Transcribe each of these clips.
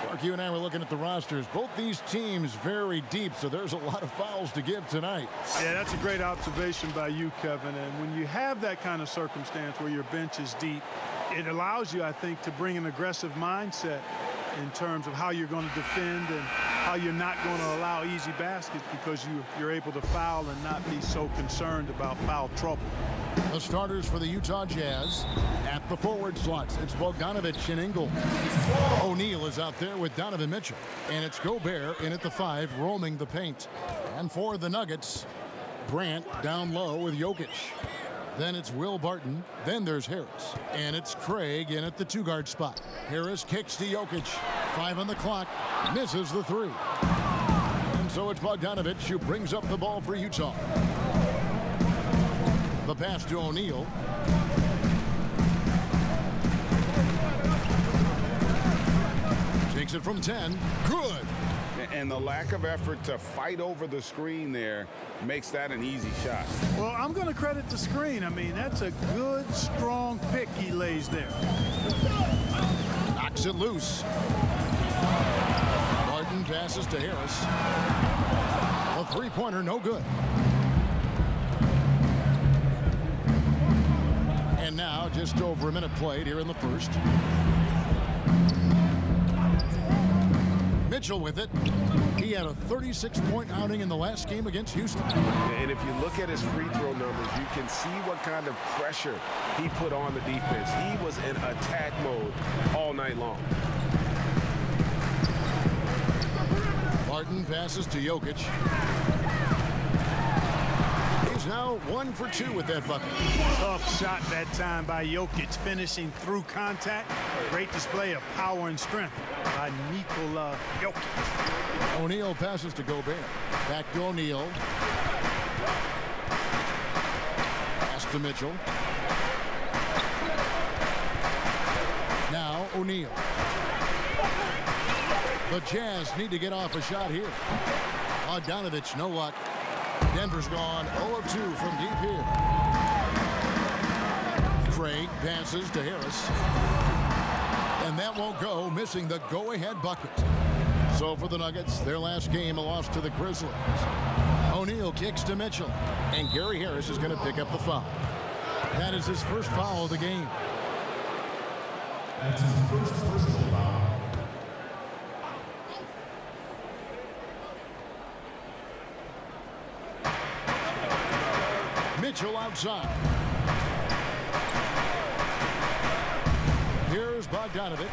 Mark, you and I were looking at the rosters. Both these teams very deep, so there's a lot of fouls to give tonight. Yeah, that's a great observation by you, Kevin. And when you have that kind of circumstance where your bench is deep, it allows you, I think, to bring an aggressive mindset in terms of how you're going to defend and how you're not going to allow easy baskets because you're able to foul and not be so concerned about foul trouble. The starters for the Utah Jazz at the forward slots. It's Bogdanovic and Ingles. O'Neal is out there with Donovan Mitchell. And it's Gobert in at the 5, roaming the paint. And for the Nuggets, Brant down low with Jokic. Then it's Will Barton. Then there's Harris. And it's Craig in at the 2-guard spot. Harris kicks to Jokic. 5 on the clock. Misses the 3. And so it's Bogdanovic who brings up the ball for Utah. The pass to O'Neal. Takes it from 10. Good. And the lack of effort to fight over the screen there makes that an easy shot. Well, I'm going to credit the screen. I mean, that's a good, strong pick he lays there. Knocks it loose. Barton passes to Harris. A three-pointer, no good. And now, just over a minute played here in the first. Mitchell with it. He had a 36-point outing in the last game against Houston. And if you look at his free throw numbers, you can see what kind of pressure he put on the defense. He was in attack mode all night long. Barton passes to Jokic. He's now 1 for 2 with that bucket. Tough shot that time by Jokic, finishing through contact. Great display of power and strength by Nikola Jokic. O'Neal passes to Gobert. Back to O'Neal. Pass to Mitchell. Now O'Neal. The Jazz need to get off a shot here. Bogdanovic, no luck. Denver's gone 0 of 2 from deep here. Craig passes to Harris. And that won't go, missing the go-ahead bucket. So for the Nuggets, their last game, a loss to the Grizzlies. O'Neal kicks to Mitchell. And Gary Harris is going to pick up the foul. That is his first foul of the game. That's his first personal foul. Mitchell outside. Here's Bogdanovic.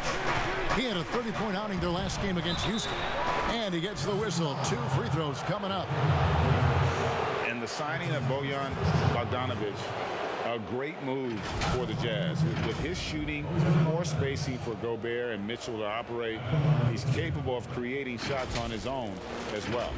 He had a 30-point outing their last game against Houston. And he gets the whistle. 2 free throws coming up. And the signing of Bojan Bogdanovic, a great move for the Jazz. With his shooting, more spacing for Gobert and Mitchell to operate, he's capable of creating shots on his own as well.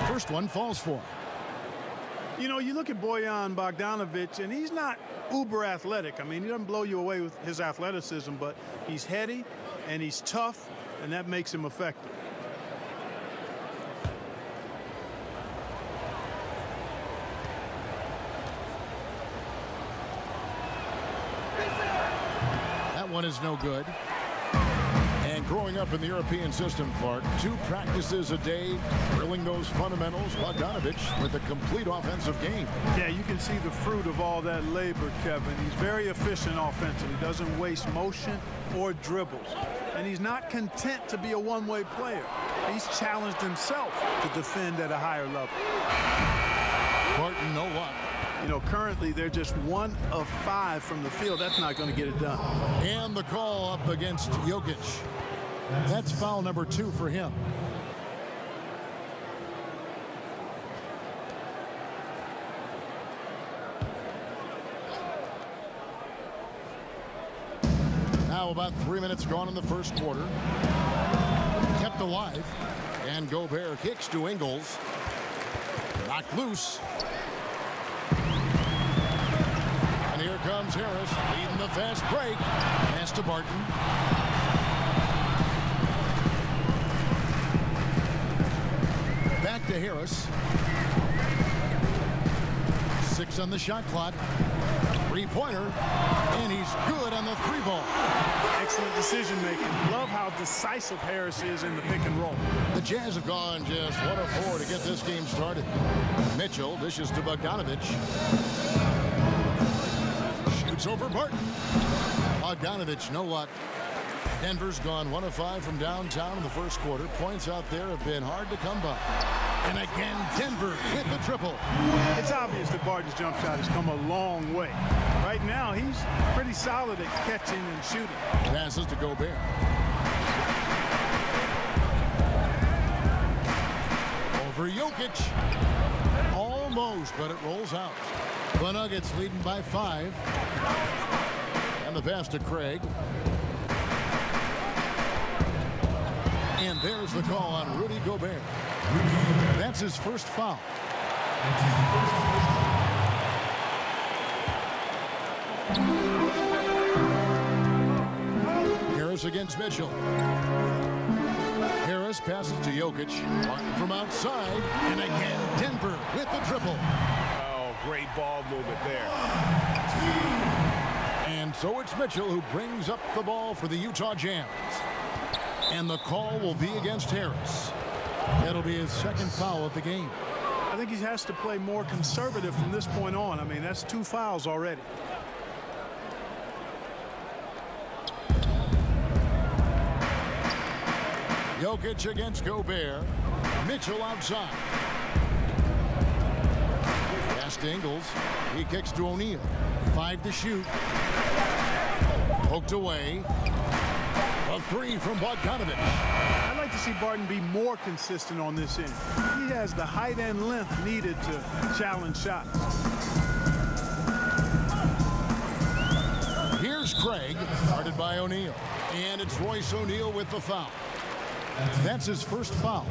First one falls for him. You know, you look at Bojan Bogdanovic, and he's not uber athletic. I mean, he doesn't blow you away with his athleticism, but he's heady and he's tough, and that makes him effective. That one is no good. And growing up in the European system, Clark, 2 practices a day, drilling those fundamentals. Bogdanovic with a complete offensive game. Yeah, you can see the fruit of all that labor, Kevin. He's very efficient offensively. He doesn't waste motion or dribbles. And he's not content to be a one-way player. He's challenged himself to defend at a higher level. Barton, no luck. You know, currently they're just 1 of 5 from the field. That's not going to get it done. And the call up against Jokic. That's foul number 2 for him. Now about 3 minutes gone in the first quarter. Kept alive. And Gobert kicks to Ingles. Knocked loose. And here comes Harris, leading the fast break. Pass to Barton. Back to Harris. 6 on the shot clock. Three-pointer, and he's good on the three ball. Excellent decision making. Love how decisive Harris is in the pick and roll. The Jazz have gone just 1 of 4 to get this game started. Mitchell dishes to Bogdanovich. Shoots over Barton. Bogdanovich, no luck. Denver's gone 1 of 5 from downtown in the first quarter. Points out there have been hard to come by. And again, Denver with the triple. It's obvious that Barton's jump shot has come a long way. Right now, he's pretty solid at catching and shooting. Passes to Gobert. Over Jokic. Almost, but it rolls out. The Nuggets leading by 5. And the pass to Craig. And there's the call on Rudy Gobert. That's his first foul. Harris against Mitchell. Harris passes to Jokic. Martin from outside. And again, Denver with the triple. Oh, great ball movement there. And so it's Mitchell who brings up the ball for the Utah Jazz. And the call will be against Harris. That'll be his second foul of the game. I think he has to play more conservative from this point on. I mean, that's 2 fouls already. Jokic against Gobert. Mitchell outside. Pass to Ingles. He kicks to O'Neal. 5 to shoot. Poked away. A 3 from Bogdanovich. I'd like to see Barton be more consistent on this end. He has the height and length needed to challenge shots. Here's Craig, guarded by O'Neal. And it's Royce O'Neal with the foul. That's his first foul.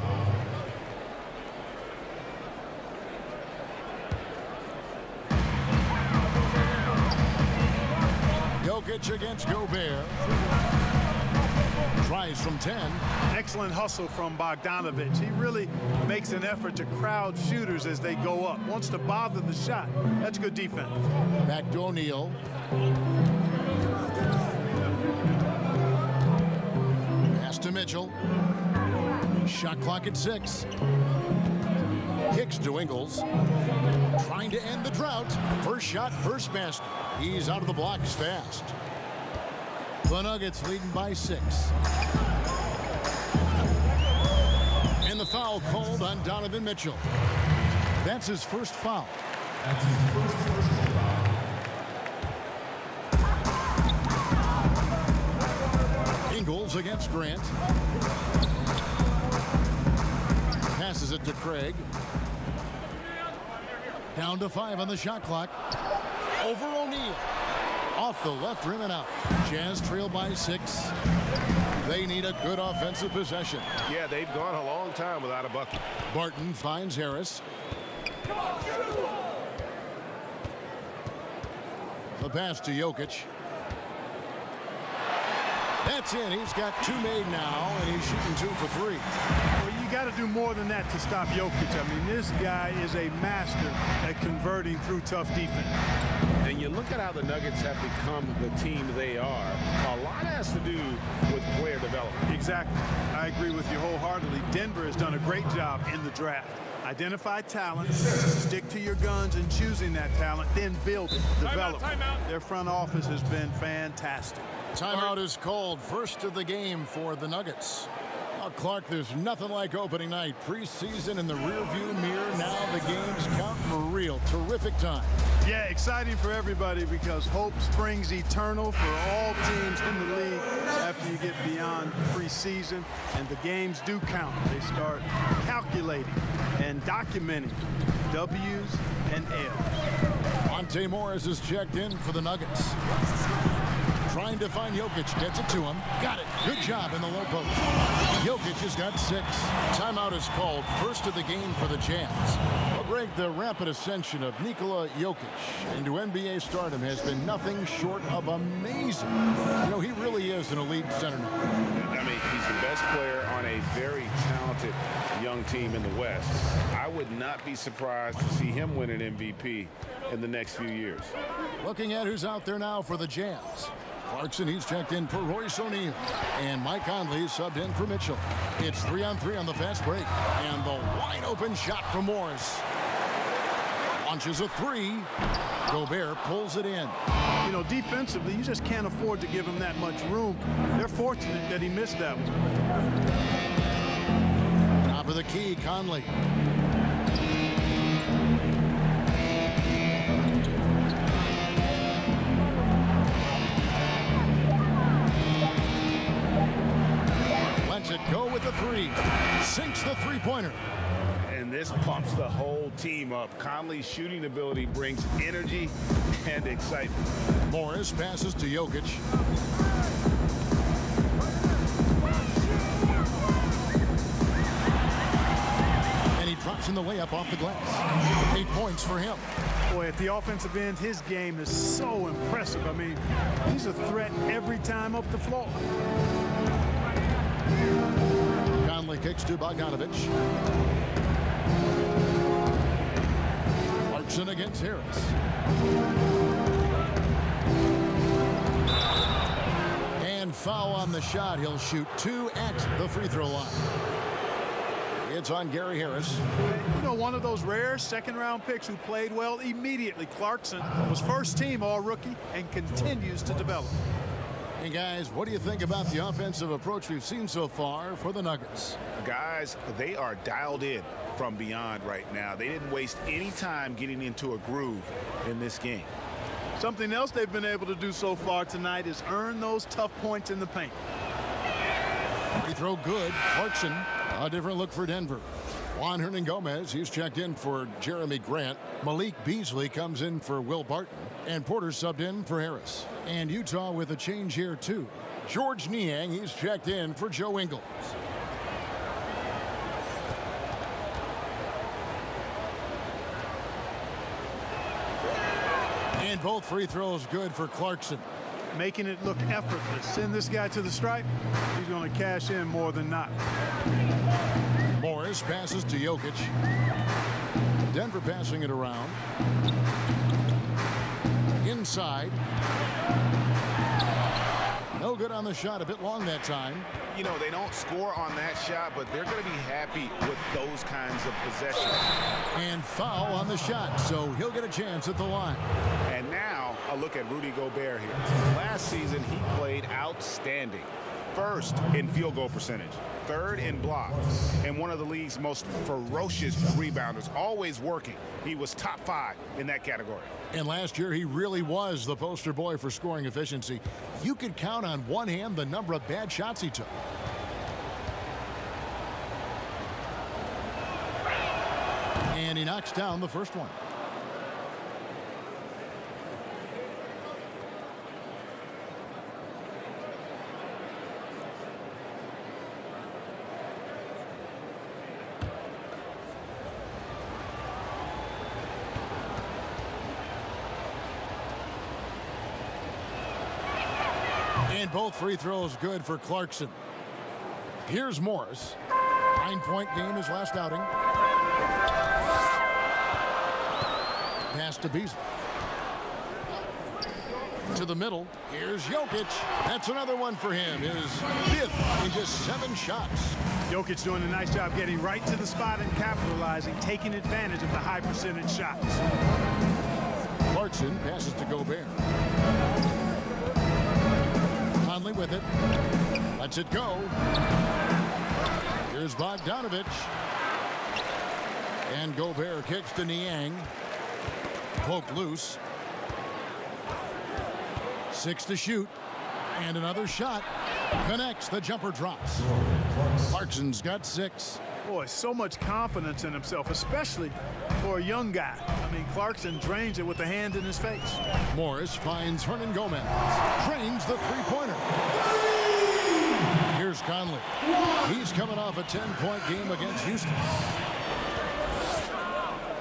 Jokic against Gobert. Tries from 10. Excellent hustle from Bogdanovich. He really makes an effort to crowd shooters as they go up. Wants to bother the shot. That's good defense. Back to O'Neal. Pass to Mitchell. Shot clock at 6. Kicks to Ingles. Trying to end the drought. First shot, first basket. He's out of the blocks fast. The Nuggets leading by 6. And the foul called on Donovan Mitchell. That's his first foul. Ingles against Grant. Passes it to Craig. Down to 5 on the shot clock. Over O'Neal. Off the left rim and out. Jazz trail by 6. They need a good offensive possession. Yeah, they've gone a long time without a bucket. Barton finds Harris. The pass to Jokic. That's in. He's got 2 made now, and he's shooting 2 for 3. Well, you got to do more than that to stop Jokic. I mean, this guy is a master at converting through tough defense. And you look at how the Nuggets have become the team they are. A lot has to do with player development. Exactly. I agree with you wholeheartedly. Denver has done a great job in the draft. Identify talent, stick to your guns in choosing that talent, then build it, develop it. Their front office has been fantastic. Timeout is called. First of the game for the Nuggets. Now, Clark, there's nothing like opening night. Preseason in the rearview mirror. Now the games count for real. Terrific time. Yeah, exciting for everybody because hope springs eternal for all teams in the league after you get beyond preseason. And the games do count. They start calculating and documenting W's and L's. Monte Morris is checked in for the Nuggets. Trying to find Jokic. Gets it to him. Got it. Good job in the low post. Jokic has got 6. Timeout is called. First of the game for the Jazz. Well, Greg, the rapid ascension of Nikola Jokic into NBA stardom has been nothing short of amazing. You know, he really is an elite center now. I mean, he's the best player on a very talented young team in the West. I would not be surprised to see him win an MVP in the next few years. Looking at who's out there now for the Jazz. Clarkson, he's checked in for Royce O'Neal. And Mike Conley subbed in for Mitchell. It's 3-on-3 on the fast break. And the wide open shot from Morris. Launches a 3. Gobert pulls it in. You know, defensively, you just can't afford to give him that much room. They're fortunate that he missed that one. Top of the key, Conley. Lets it go with the 3. Sinks the three-pointer. And this pumps the whole team up. Conley's shooting ability brings energy and excitement. Morris passes to Jokic. And he drops in the layup off the glass. 8 points for him. Boy, at the offensive end, his game is so impressive. I mean, he's a threat every time up the floor. Conley kicks to Bogdanovich. Clarkson against Harris. And foul on the shot. He'll shoot 2 at the free throw line. It's on Gary Harris. You know, one of those rare second-round picks who played well immediately. Clarkson was first team all-rookie and continues to develop. Hey, guys, what do you think about the offensive approach we've seen so far for the Nuggets? Guys, they are dialed in from beyond right now. They didn't waste any time getting into a groove in this game. Something else they've been able to do so far tonight is earn those tough points in the paint. Free throw good. Clarkson, a different look for Denver. Juan Hernan-Gomez, he's checked in for Jeremy Grant. Malik Beasley comes in for Will Barton. And Porter subbed in for Harris. And Utah with a change here, too. George Niang, he's checked in for Joe Ingles. And both free throws good for Clarkson. Making it look effortless. Send this guy to the stripe. He's going to cash in more than not. Morris passes to Jokic. Denver passing it around. Inside. No good on the shot. A bit long that time. You know, they don't score on that shot, but they're going to be happy with those kinds of possessions. And foul on the shot, so he'll get a chance at the line. And now a look at Rudy Gobert here. Last season, he played outstanding. First in field goal percentage, third in blocks, and one of the league's most ferocious rebounders, always working. He was top 5 in that category. And last year, he really was the poster boy for scoring efficiency. You could count on one hand the number of bad shots he took. And he knocks down the first one. And both free throws good for Clarkson. Here's Morris. 9-point game his last outing. Pass to Beasley. To the middle. Here's Jokic. That's another one for him. His 5th in just 7 shots. Jokic doing a nice job getting right to the spot and capitalizing, taking advantage of the high percentage shots. Clarkson passes to Gobert. Conley with it. Lets it go. Here's Bogdanovich. And Gobert kicks to Niang. Poke loose. 6 to shoot. And another shot. Connects. The jumper drops. Clarkson's got 6. Boy, so much confidence in himself, especially for a young guy. I mean, Clarkson drains it with the hand in his face. Morris finds Hernan Gomez. Drains the three-pointer. Here's Conley. He's coming off a 10-point game against Houston.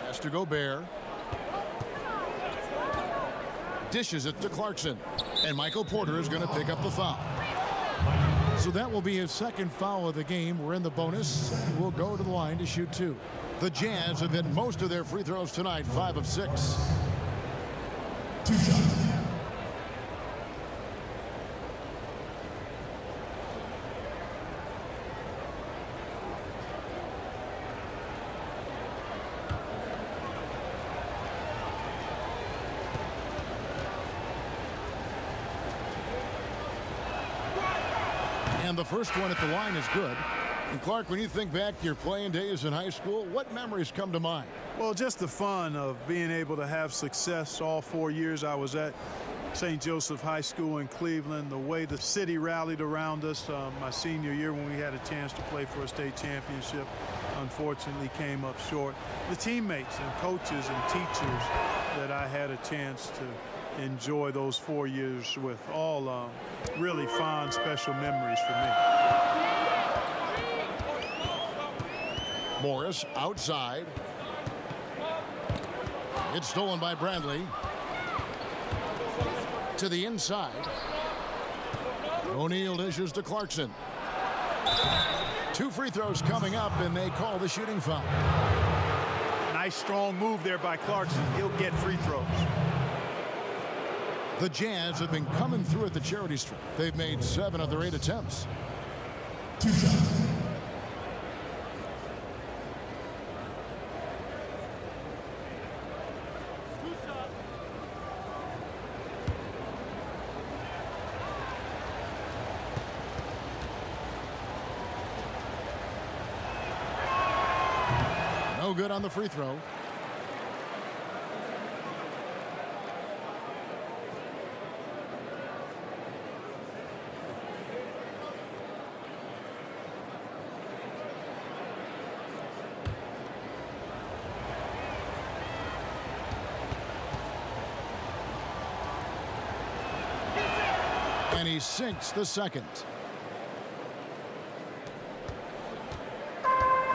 Has to Gobert. Dishes it to Clarkson. And Michael Porter is going to pick up the foul. So that will be his second foul of the game. We're in the bonus. We'll go to the line to shoot two. The Jazz have hit most of their free throws tonight, 5 of 6. 2 shots. And the first one at the line is good. And Clark, when you think back to your playing days in high school, what memories come to mind? Well, just the fun of being able to have success all 4 years I was at St. Joseph High School in Cleveland, the way the city rallied around us my senior year when we had a chance to play for a state championship. Unfortunately came up short. The teammates and coaches and teachers that I had a chance to enjoy those 4 years with, all really fond, special memories for me. Morris outside. It's stolen by Bradley. To the inside. O'Neal dishes to Clarkson. 2 free throws coming up, and they call the shooting foul. Nice strong move there by Clarkson. He'll get free throws. The Jazz have been coming through at the charity stripe. They've made 7 of their 8 attempts. 2 shots. No good on the free throw. And he sinks the second.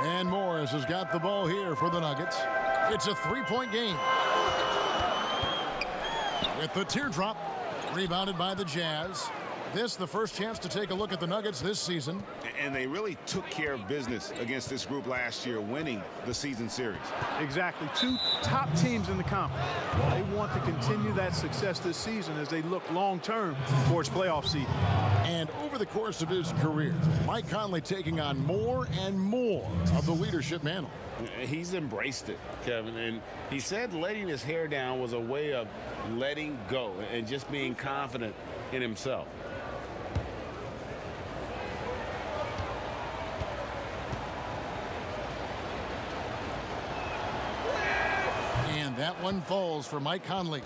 And Morris has got the ball here for the Nuggets. It's a 3-point game. With the teardrop, rebounded by the Jazz. This the first chance to take a look at the Nuggets this season. And they really took care of business against this group last year, winning the season series. Exactly. 2 top teams in the conference. They want to continue that success this season as they look long-term towards playoff seeding. And over the course of his career, Mike Conley taking on more and more of the leadership mantle. He's embraced it, Kevin, and he said letting his hair down was a way of letting go and just being confident in himself. And that one falls for Mike Conley.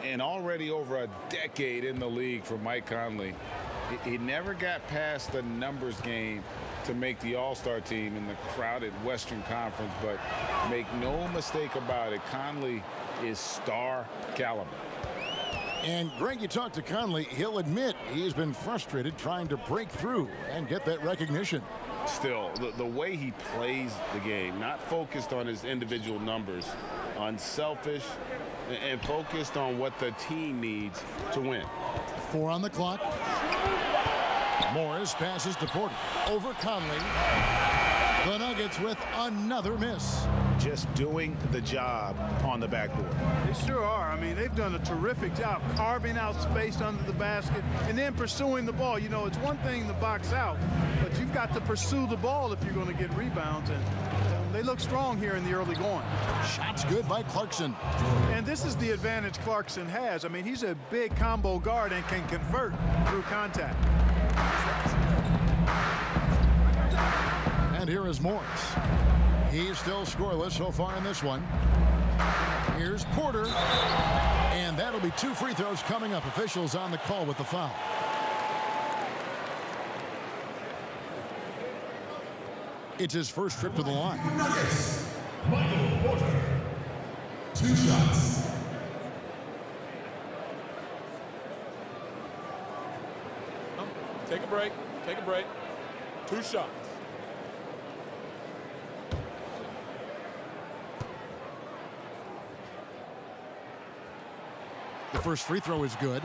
And already over a decade in the league for Mike Conley, he never got past the numbers game to make the All-Star team in the crowded Western Conference, but make no mistake about it, Conley is star caliber. And Greg, you talk to Conley, he'll admit he's been frustrated trying to break through and get that recognition. Still, the way he plays the game, not focused on his individual numbers, unselfish, and focused on what the team needs to win. 4 on the clock. Morris passes to Porter. Over Conley. The Nuggets with another miss. Just doing the job on the backboard. They sure are. I mean, they've done a terrific job carving out space under the basket and then pursuing the ball. You know, it's one thing to box out, but you've got to pursue the ball if you're going to get rebounds. And they look strong here in the early going. Shots good by Clarkson. And this is the advantage Clarkson has. I mean, he's a big combo guard and can convert through contact. And here is Morris. He's still scoreless so far in this one. Here's Porter. And that'll be 2 free throws coming up. Officials on the call with the foul. It's his first trip to the line. Michael Porter. 2 shots. Take a break. Take a break. 2 shots. The first free throw is good.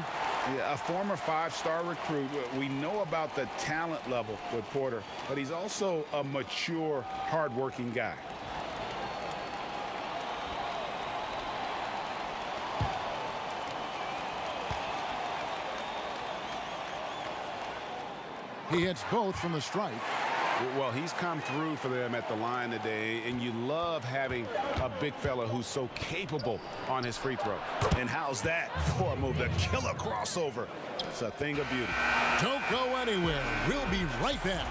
Yeah, a former 5-star recruit. We know about the talent level with Porter, but he's also a mature, hard-working guy. He hits both from the stripe. Well, he's come through for them at the line today, and you love having a big fella who's so capable on his free throw. And how's that for a move? The killer crossover. It's a thing of beauty. Don't go anywhere. We'll be right back.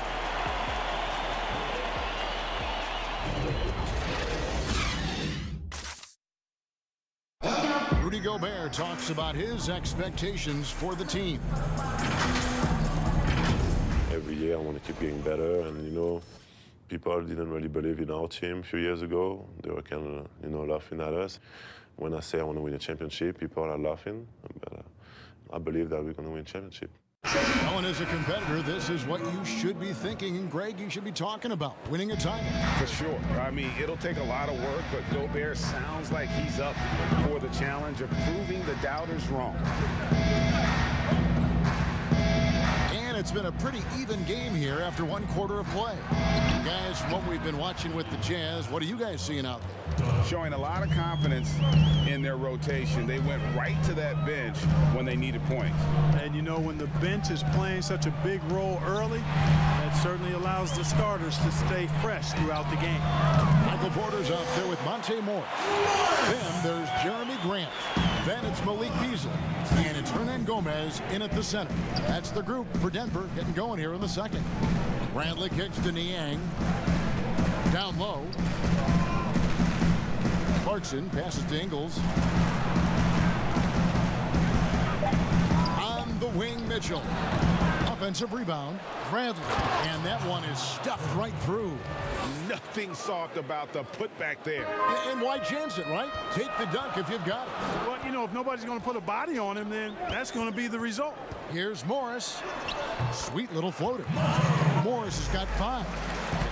Rudy Gobert talks about his expectations for the team. Every year I want to keep getting better, and people didn't really believe in our team a few years ago. They were kind of laughing at us. When I say I want to win a championship, people are laughing, but I believe that we're going to win a championship. Well, and as a competitor, this is what you should be thinking, and Greg, you should be talking about winning a title. For sure. I mean, it'll take a lot of work, but Gobert sounds like he's up for the challenge of proving the doubters wrong. And it's been a pretty even game here after 1 quarter of play. Guys, from what we've been watching with the Jazz, what are you guys seeing out there? Showing a lot of confidence in their rotation. They went right to that bench when they needed points. And when the bench is playing such a big role early, that certainly allows the starters to stay fresh throughout the game. Michael Porter's out there with Monte Moore. Then there's Jeremy Grant. Then it's Malik Beasley. And it's Hernan Gomez in at the center. That's the group for Denver getting going here in the second. Bradley kicks to Niang. Down low. Clarkson passes to Ingles. On the wing, Mitchell. Offensive rebound, Bradley. And that one is stuffed right through. Nothing soft about the putback there. And why chance it, right? Take the dunk if you've got it. Well, if nobody's going to put a body on him, then that's going to be the result. Here's Morris. Sweet little floater. Morris has got 5.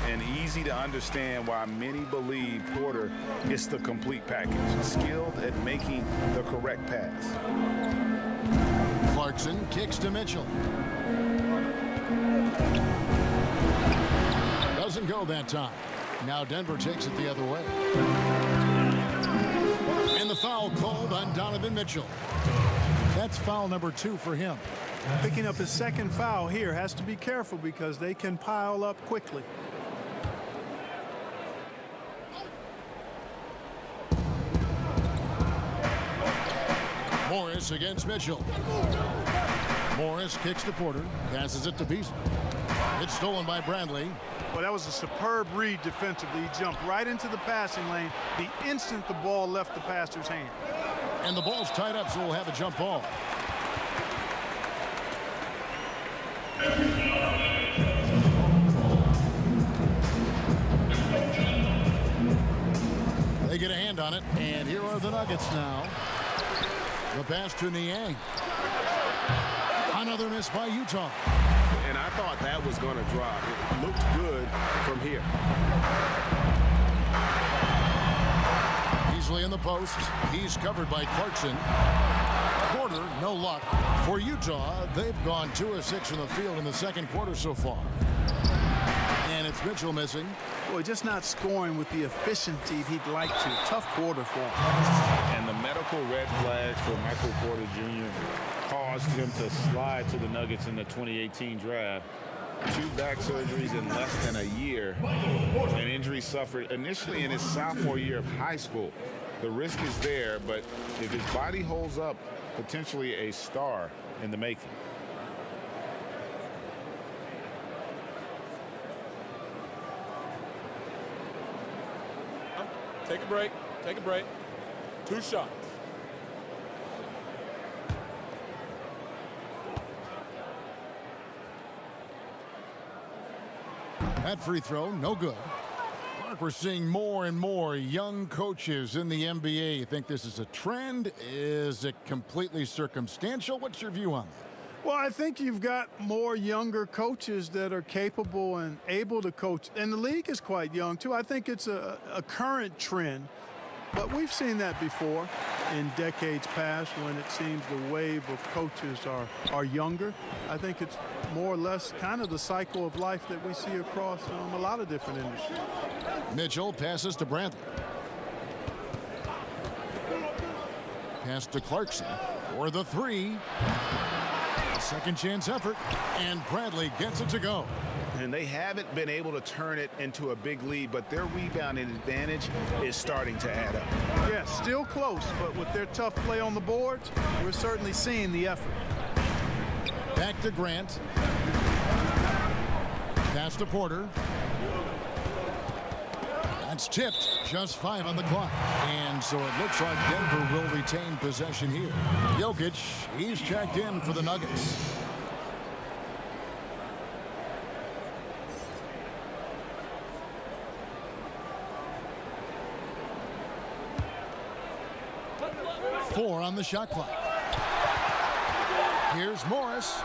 And easy to understand why many believe Porter is the complete package. Skilled at making the correct pass. Clarkson kicks to Mitchell. Doesn't go that time. Now Denver takes it the other way. And the foul called on Donovan Mitchell. That's foul number 2 for him. Picking up his second foul here, has to be careful because they can pile up quickly. Morris against Mitchell. Morris kicks to Porter, passes it to Beasley. It's stolen by Bradley. Well, that was a superb read defensively. He jumped right into the passing lane the instant the ball left the passer's hand. And the ball's tied up, so we'll have a jump ball. They get a hand on it, and here are the Nuggets now. The pass to Niang. Another miss by Utah. And I thought that was going to drop. It looked good from here. Beasley in the post. He's covered by Clarkson. Porter, no luck. For Utah, they've gone 2 of 6 from the field in the second quarter so far. And it's Mitchell missing. Boy, just not scoring with the efficiency he'd like to. Tough quarter for him. And the medical red flags for Michael Porter Jr. caused him to slide to the Nuggets in the 2018 draft. 2 back surgeries in less than a year. An injury suffered initially in his sophomore year of high school. The risk is there, but if his body holds up, potentially a star in the making. Take a break. Take a break. 2 shots. That free throw, no good. Mark, we're seeing more and more young coaches in the NBA. You think this is a trend? Is it completely circumstantial? What's your view on that? Well, I think you've got more younger coaches that are capable and able to coach. And the league is quite young, too. I think it's a current trend. But we've seen that before in decades past when it seems the wave of coaches are younger. I think it's more or less kind of the cycle of life that we see across a lot of different industries. Mitchell passes to Bradley. Pass to Clarkson for the three. A second chance effort, and Bradley gets it to go. And they haven't been able to turn it into a big lead, but their rebounding advantage is starting to add up. Yes, still close, but with their tough play on the boards, we're certainly seeing the effort. Back to Grant. Pass to Porter. That's tipped. Just 5 on the clock. And so it looks like Denver will retain possession here. Jokic, he's checked in for the Nuggets. Four on the shot clock. Here's Morris.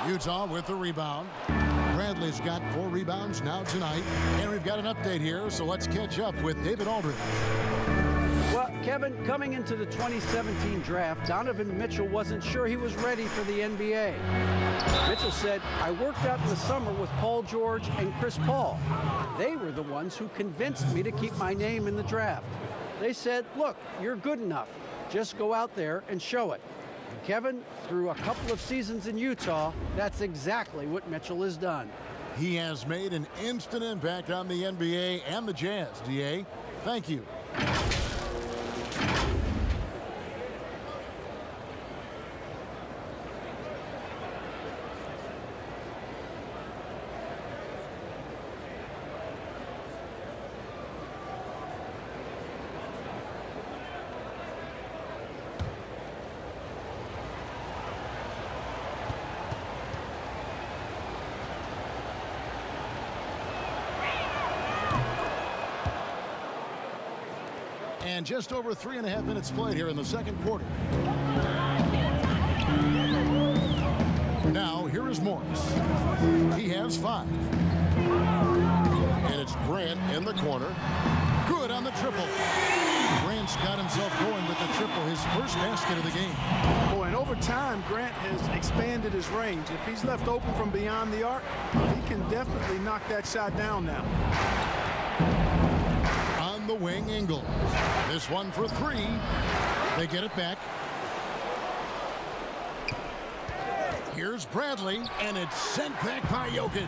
Utah with the rebound. Bradley's got 4 rebounds now tonight. And we've got an update here, so let's catch up with David Aldridge. Well, Kevin, coming into the 2017 draft, Donovan Mitchell wasn't sure he was ready for the NBA. Mitchell said, "I worked out in the summer with Paul George and Chris Paul. They were the ones who convinced me to keep my name in the draft. They said, look, you're good enough. Just go out there and show it." And Kevin, through a couple of seasons in Utah, that's exactly what Mitchell has done. He has made an instant impact on the NBA and the Jazz. DA, thank you. And just over 3.5 minutes played here in the second quarter. Now, here is Morris. He has 5. And it's Grant in the corner. Good on the triple. Grant's got himself going with the triple, his first basket of the game. Boy, and over time, Grant has expanded his range. If he's left open from beyond the arc, he can definitely knock that shot down now. The wing, Ingles. This one for 3. They get it back. Here's Bradley, and it's sent back by Jokic.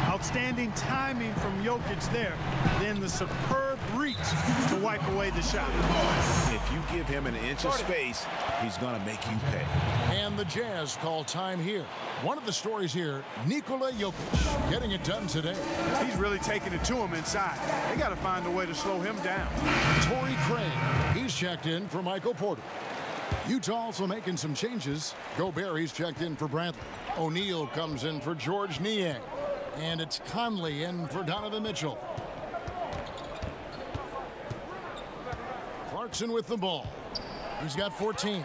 Outstanding timing from Jokic there. Then the superb reach to wipe away the shot. If you give him an inch of space, he's going to make you pay. And the Jazz call time here. One of the stories here, Nikola Jokic getting it done today. He's really taking it to him inside. They got to find a way to slow him down. Torrey Craig, he's checked in for Michael Porter. Utah also making some changes. Gobert, he's checked in for Bradley. O'Neal comes in for George Niang. And it's Conley in for Donovan Mitchell. Clarkson with the ball. He's got 14.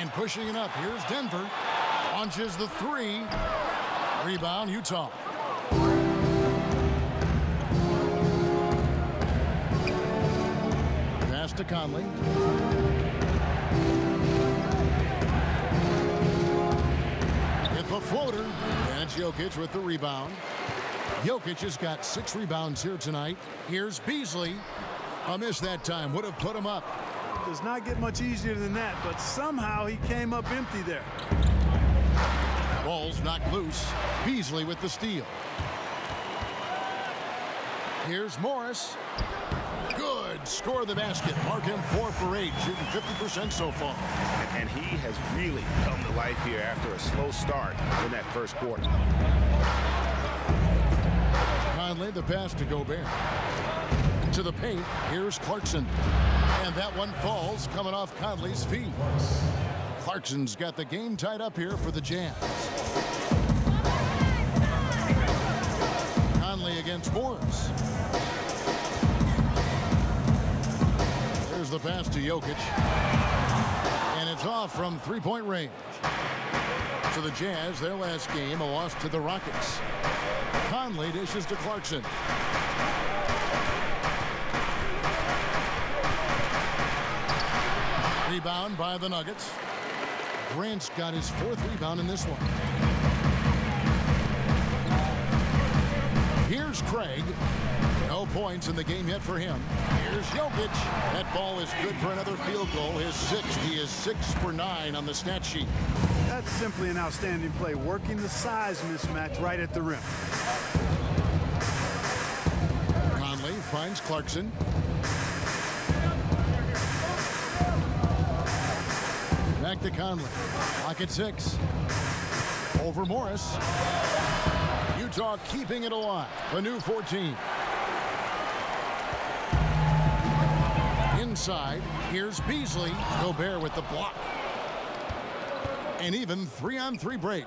And pushing it up, here's Denver. Launches the 3. Rebound, Utah. Pass to Conley. With the floater. And it's Jokic with the rebound. Jokic has got 6 rebounds here tonight. Here's Beasley. A miss that time. Would have put him up. Does not get much easier than that, but somehow he came up empty there. Ball's knocked loose. Beasley with the steal. Here's Morris. Good. Score the basket. Mark him 4 for 8. Shooting 50% so far. And he has really come to life here after a slow start in that first quarter. Conley, the pass to Gobert. To the paint. Here's Clarkson. And that one falls coming off Conley's feet. Clarkson's got the game tied up here for the Jazz. Conley against Morris. Here's the pass to Jokic. And it's off from three-point range. So the Jazz, their last game, a loss to the Rockets. Conley dishes to Clarkson. Rebound by the Nuggets. Grant's got his fourth rebound in this one. Here's Craig. No points in the game yet for him. Here's Jokic. That ball is good for another field goal. His sixth. He is 6 for 9 on the stat sheet. That's simply an outstanding play, working the size mismatch right at the rim. Conley finds Clarkson. Back to Conley. Lock at 6. Over Morris. Utah keeping it alive. A new 14. Inside, here's Beasley. Gobert with the block. An even 3-on-3 break.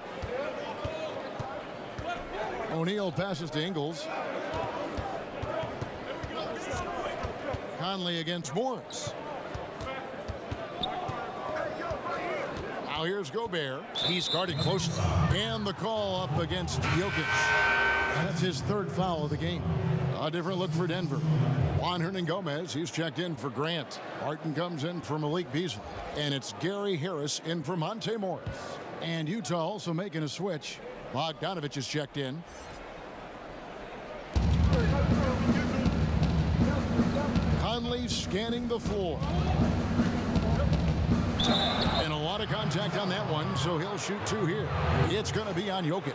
O'Neal passes to Ingles. Conley against Morris. Now here's Gobert. He's guarded closely. And the call up against Jokic. That's his third foul of the game. A different look for Denver. Juan Hernangomez, he's checked in for Grant. Martin comes in for Malik Beasley. And it's Gary Harris in for Monte Morris. And Utah also making a switch. Bogdanovich is checked in. Conley scanning the floor. And a lot of contact on that one, so he'll shoot 2 here. It's going to be on Jokic.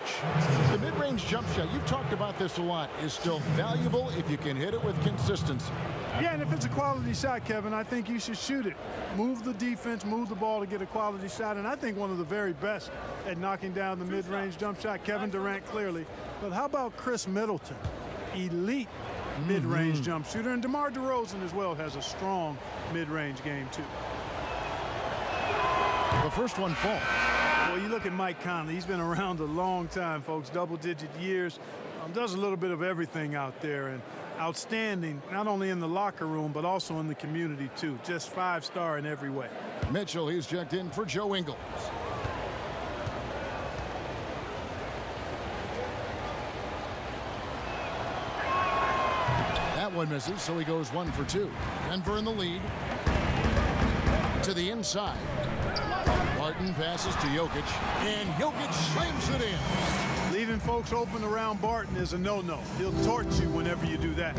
The mid-range jump shot, you've talked about this a lot, is still valuable if you can hit it with consistency. Yeah, and if it's a quality shot, Kevin, I think you should shoot it. Move the defense, move the ball to get a quality shot, and I think one of the very best at knocking down the mid-range jump shot, Kevin Durant clearly. But how about Chris Middleton? Elite mid-range jump shooter, and DeMar DeRozan as well has a strong mid-range game too. The first one falls. Well, you look at Mike Conley. He's been around a long time, folks, double-digit years. Does a little bit of everything out there, and outstanding, not only in the locker room, but also in the community, too. Just 5-star in every way. Mitchell, he's checked in for Joe Ingles. That one misses, so he goes 1 for 2. Denver in the lead. To the inside. Martin passes to Jokic, and Jokic slams it in. Leaving folks open around Barton is a no-no. He'll torch you whenever you do that.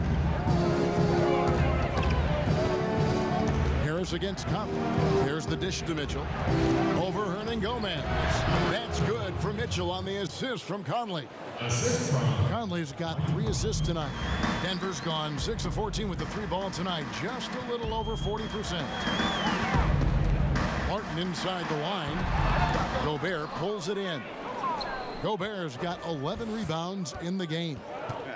Harris against Conley. There's the dish to Mitchell. Over Hernangomez. That's good for Mitchell on the assist from Conley. Conley's got 3 assists tonight. Denver's gone 6 of 14 with the 3 ball tonight. Just a little over 40%. Martin inside the line. Gobert pulls it in. Gobert's got 11 rebounds in the game.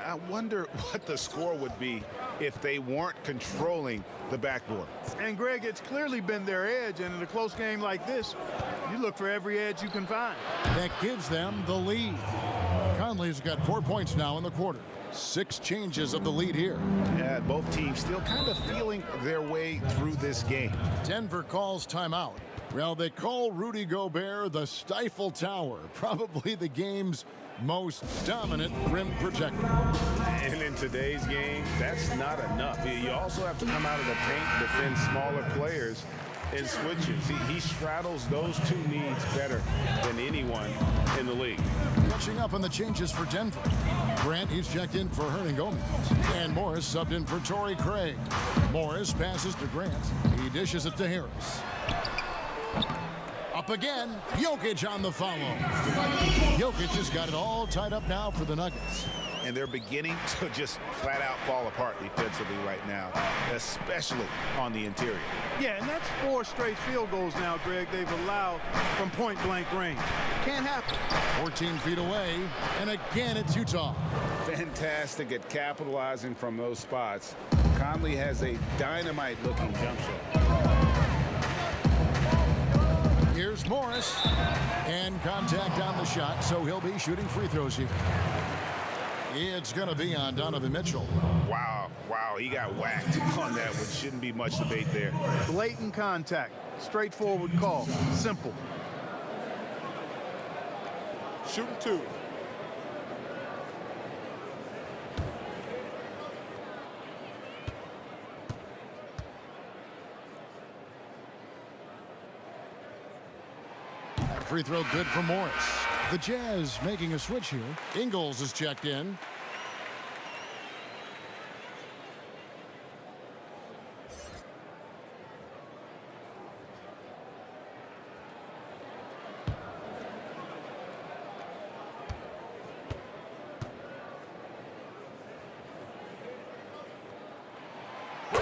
I wonder what the score would be if they weren't controlling the backboard. And Greg, it's clearly been their edge, and in a close game like this, you look for every edge you can find. That gives them the lead. Conley's got 4 points now in the quarter. 6 changes of the lead here. Yeah, both teams still kind of feeling their way through this game. Denver calls timeout. Well, they call Rudy Gobert the Stifle Tower, probably the game's most dominant rim protector. And in today's game, that's not enough. You also have to come out of the paint, defend smaller players in switches. He straddles those 2 needs better than anyone in the league. Catching up on the changes for Denver. Grant, he's checked in for Hernangomez. And Morris subbed in for Torrey Craig. Morris passes to Grant. He dishes it to Harris. Up again, Jokic on the follow. Jokic has got it all tied up now for the Nuggets. And they're beginning to just flat out fall apart defensively right now, especially on the interior. Yeah, and that's 4 straight field goals now, Greg, they've allowed from point-blank range. Can't happen. 14 feet away, and again it's Utah. Fantastic at capitalizing from those spots. Conley has a dynamite-looking jump shot. Here's Morris, and contact on the shot, so he'll be shooting free throws here. It's going to be on Donovan Mitchell. Wow, he got whacked on that one. Shouldn't be much debate there. Blatant contact. Straightforward call. Simple. Shooting 2. Free throw good for Morris. The Jazz making a switch here. Ingles is checked in.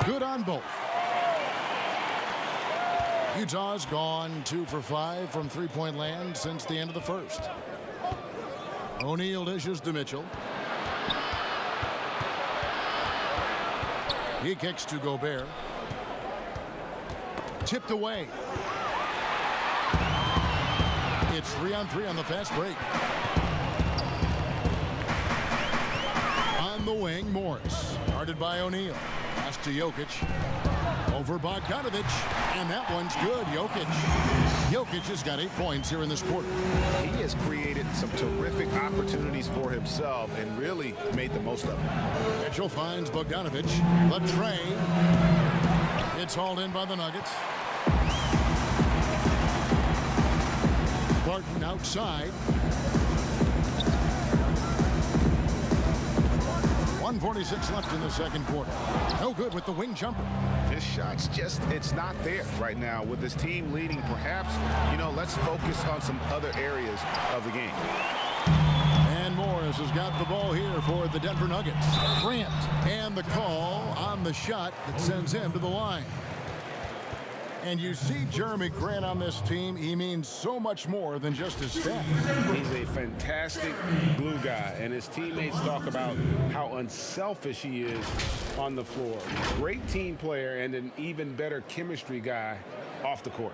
Good on both. Utah's gone 2 for 5 from three-point land since the end of the first. O'Neal dishes to Mitchell. He kicks to Gobert. Tipped away. It's 3-on-3 on the fast break. On the wing, Morris. Guarded by O'Neal. Pass to Jokic. Over Bogdanovich, and that one's good. Jokic has got 8 points here in this quarter. He has created some terrific opportunities for himself and really made the most of it. Mitchell finds Bogdanovich. The tray. It's hauled in by the Nuggets. Barton outside. 1:46 left in the second quarter. No good with the wing jumper. His shot's just, it's not there right now. With his team leading, perhaps, let's focus on some other areas of the game. And Morris has got the ball here for the Denver Nuggets. Grant, and the call on the shot that sends him to the line. And you see Jeremy Grant on this team, he means so much more than just his stats. He's a fantastic glue guy, and his teammates talk about how unselfish he is on the floor. Great team player and an even better chemistry guy off the court.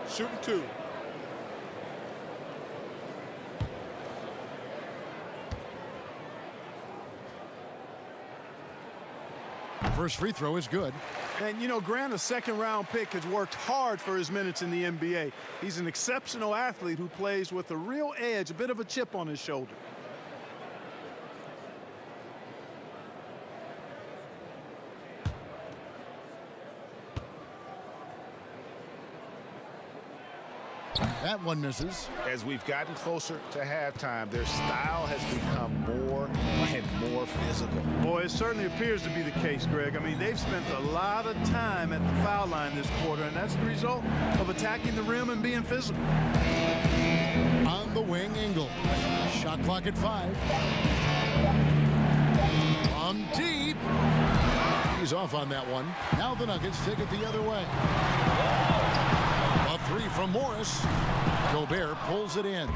Shooting 2. First free throw is good. And, Grant, a second-round pick, has worked hard for his minutes in the NBA. He's an exceptional athlete who plays with a real edge, a bit of a chip on his shoulder. That one misses. As we've gotten closer to halftime, their style has become more and more physical. Boy, it certainly appears to be the case, Greg. I mean, they've spent a lot of time at the foul line this quarter, and that's the result of attacking the rim and being physical. On the wing, Ingles. Shot clock at 5. From deep. He's off on that one. Now the Nuggets take it the other way. A 3 from Morris. Gobert pulls it in.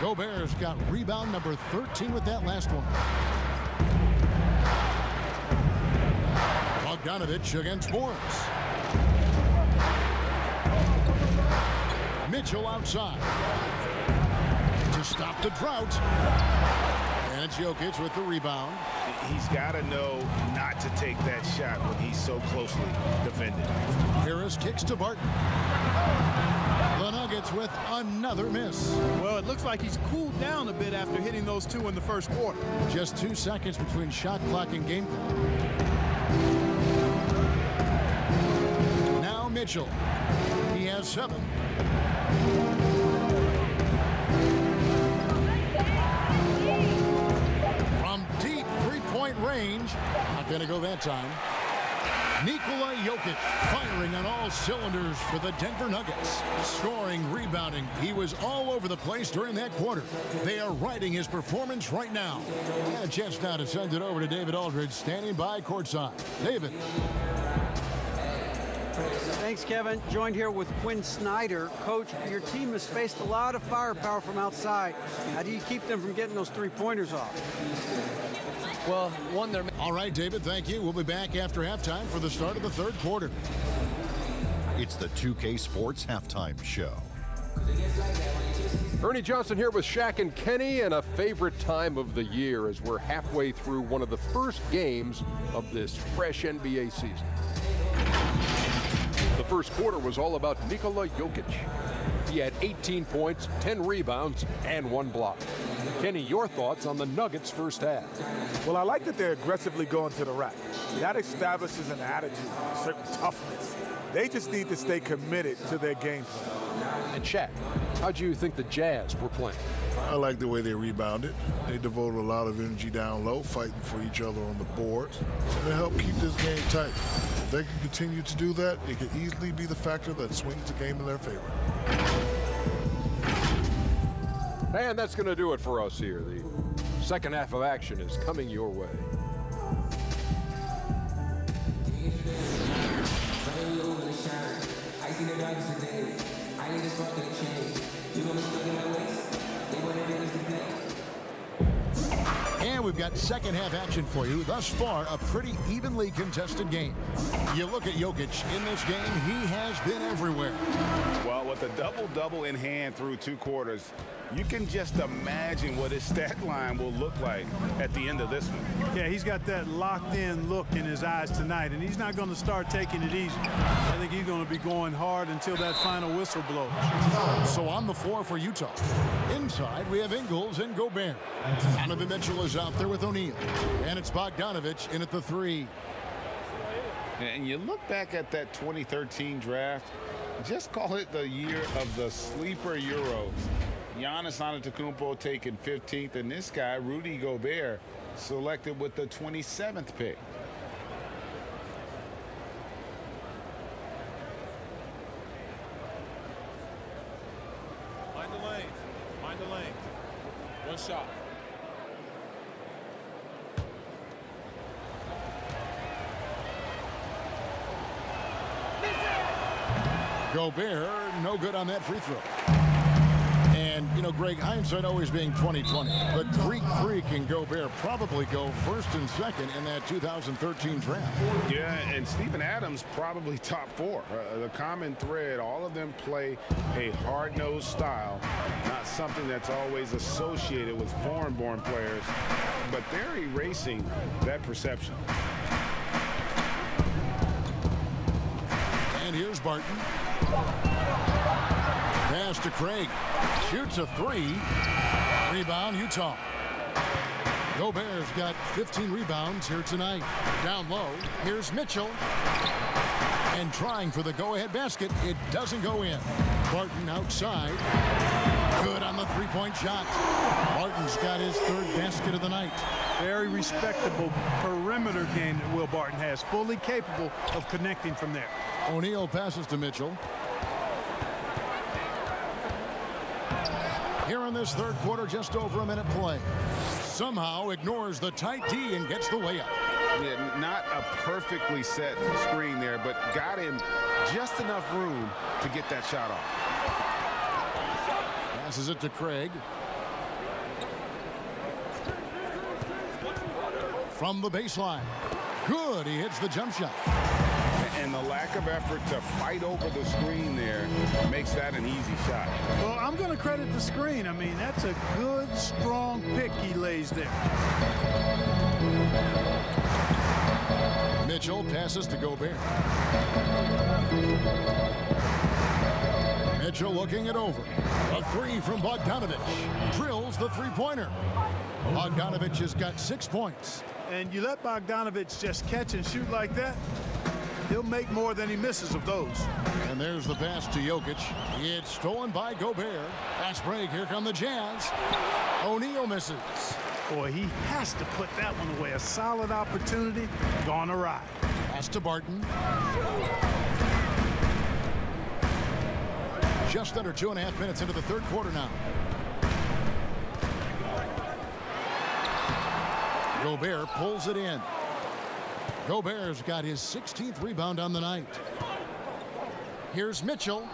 Gobert's got rebound number 13 with that last one. Bogdanovich against Morris. Mitchell outside. To stop the drought. And it's Jokic with the rebound. He's got to know not to take that shot when he's so closely defended. Harris kicks to Barton. The Nuggets with another miss. Well, it looks like he's cooled down a bit after hitting those 2 in the first quarter. Just 2 seconds between shot clock and game clock. Now Mitchell. He has 7. From deep three-point range. Not going to go that time. Nikola Jokic firing on all cylinders for the Denver Nuggets. Scoring, rebounding. He was all over the place during that quarter. They are riding his performance right now. And a chance now to send it over to David Aldridge, standing by courtside. David. Thanks, Kevin. Joined here with Quinn Snyder. Coach, your team has faced a lot of firepower from outside. How do you keep them from getting those 3-pointers off? Well, one, they're... All right, David, thank you. We'll be back after halftime for the start of the third quarter. It's the 2K Sports Halftime Show. Ernie Johnson here with Shaq and Kenny, and a favorite time of the year as we're halfway through one of the first games of this fresh NBA season. The first quarter was all about Nikola Jokic. He had 18 points, 10 rebounds, and 1 block. Kenny, your thoughts on the Nuggets' first half? Well, I like that they're aggressively going to the rack. That establishes an attitude, a certain toughness. They just need to stay committed to their game plan. And Shaq, how do you think the Jazz were playing? I like the way they rebounded. They devoted a lot of energy down low, fighting for each other on the boards. And they helped keep this game tight. If they can continue to do that, it could easily be the factor that swings the game in their favor. And that's going to do it for us here. The second half of action is coming your way. And we've got second half action for you. Thus far, a pretty evenly contested game. You look at Jokic in this game, he has been everywhere. Well, with a double-double in hand through 2 quarters, you can just imagine what his stat line will look like at the end of this one. Yeah, he's got that locked-in look in his eyes tonight, and he's not going to start taking it easy. I think he's going to be going hard until that final whistle blows. So on the floor for Utah. Inside, we have Ingles and Gobert. Donovan Mitchell is out there with O'Neal. And it's Bogdanovich in at the 3. And you look back at that 2013 draft, just call it the year of the sleeper Euros. Giannis Antetokounmpo taken 15th, and this guy, Rudy Gobert, selected with the 27th pick. Mind the lane. Mind the lane. One shot. Gobert, no good on that free throw. And, you know, Greg, hindsight always being 20/20, but Greek Freak and Gobert probably go first and second in that 2013 draft. Yeah, and Steven Adams probably top 4. The common thread, all of them play a hard-nosed style, not something that's always associated with foreign-born players, but they're erasing that perception. And here's Barton. Pass to Craig. Shoots a 3. Rebound, Utah. Gobert's got 15 rebounds here tonight. Down low, here's Mitchell. And trying for the go-ahead basket. It doesn't go in. Barton outside. Good on the three-point shot. Barton's got his 3rd basket of the night. Very respectable perimeter game that Will Barton has. Fully capable of connecting from there. O'Neal passes to Mitchell. Here in this third quarter, just over a minute play. Somehow ignores the tight D and gets the layup. Yeah, not a perfectly set screen there, but got him just enough room to get that shot off. Passes it to Craig. From the baseline. Good, he hits the jump shot. And the lack of effort to fight over the screen there makes that an easy shot. Well, I'm going to credit the screen. I mean, that's a good, strong pick he lays there. Mitchell passes to Gobert. Mitchell looking it over. A 3 from Bogdanovich. Drills the three-pointer. Bogdanovich has got 6 points. And you let Bogdanovich just catch and shoot like that, he'll make more than he misses of those. And there's the pass to Jokic. It's stolen by Gobert. Fast break. Here come the Jazz. O'Neal misses. Boy, he has to put that one away. A solid opportunity gone awry. Pass to Barton. Just under 2.5 minutes into the third quarter now. Gobert pulls it in. Gobert's got his 16th rebound on the night. Here's Mitchell.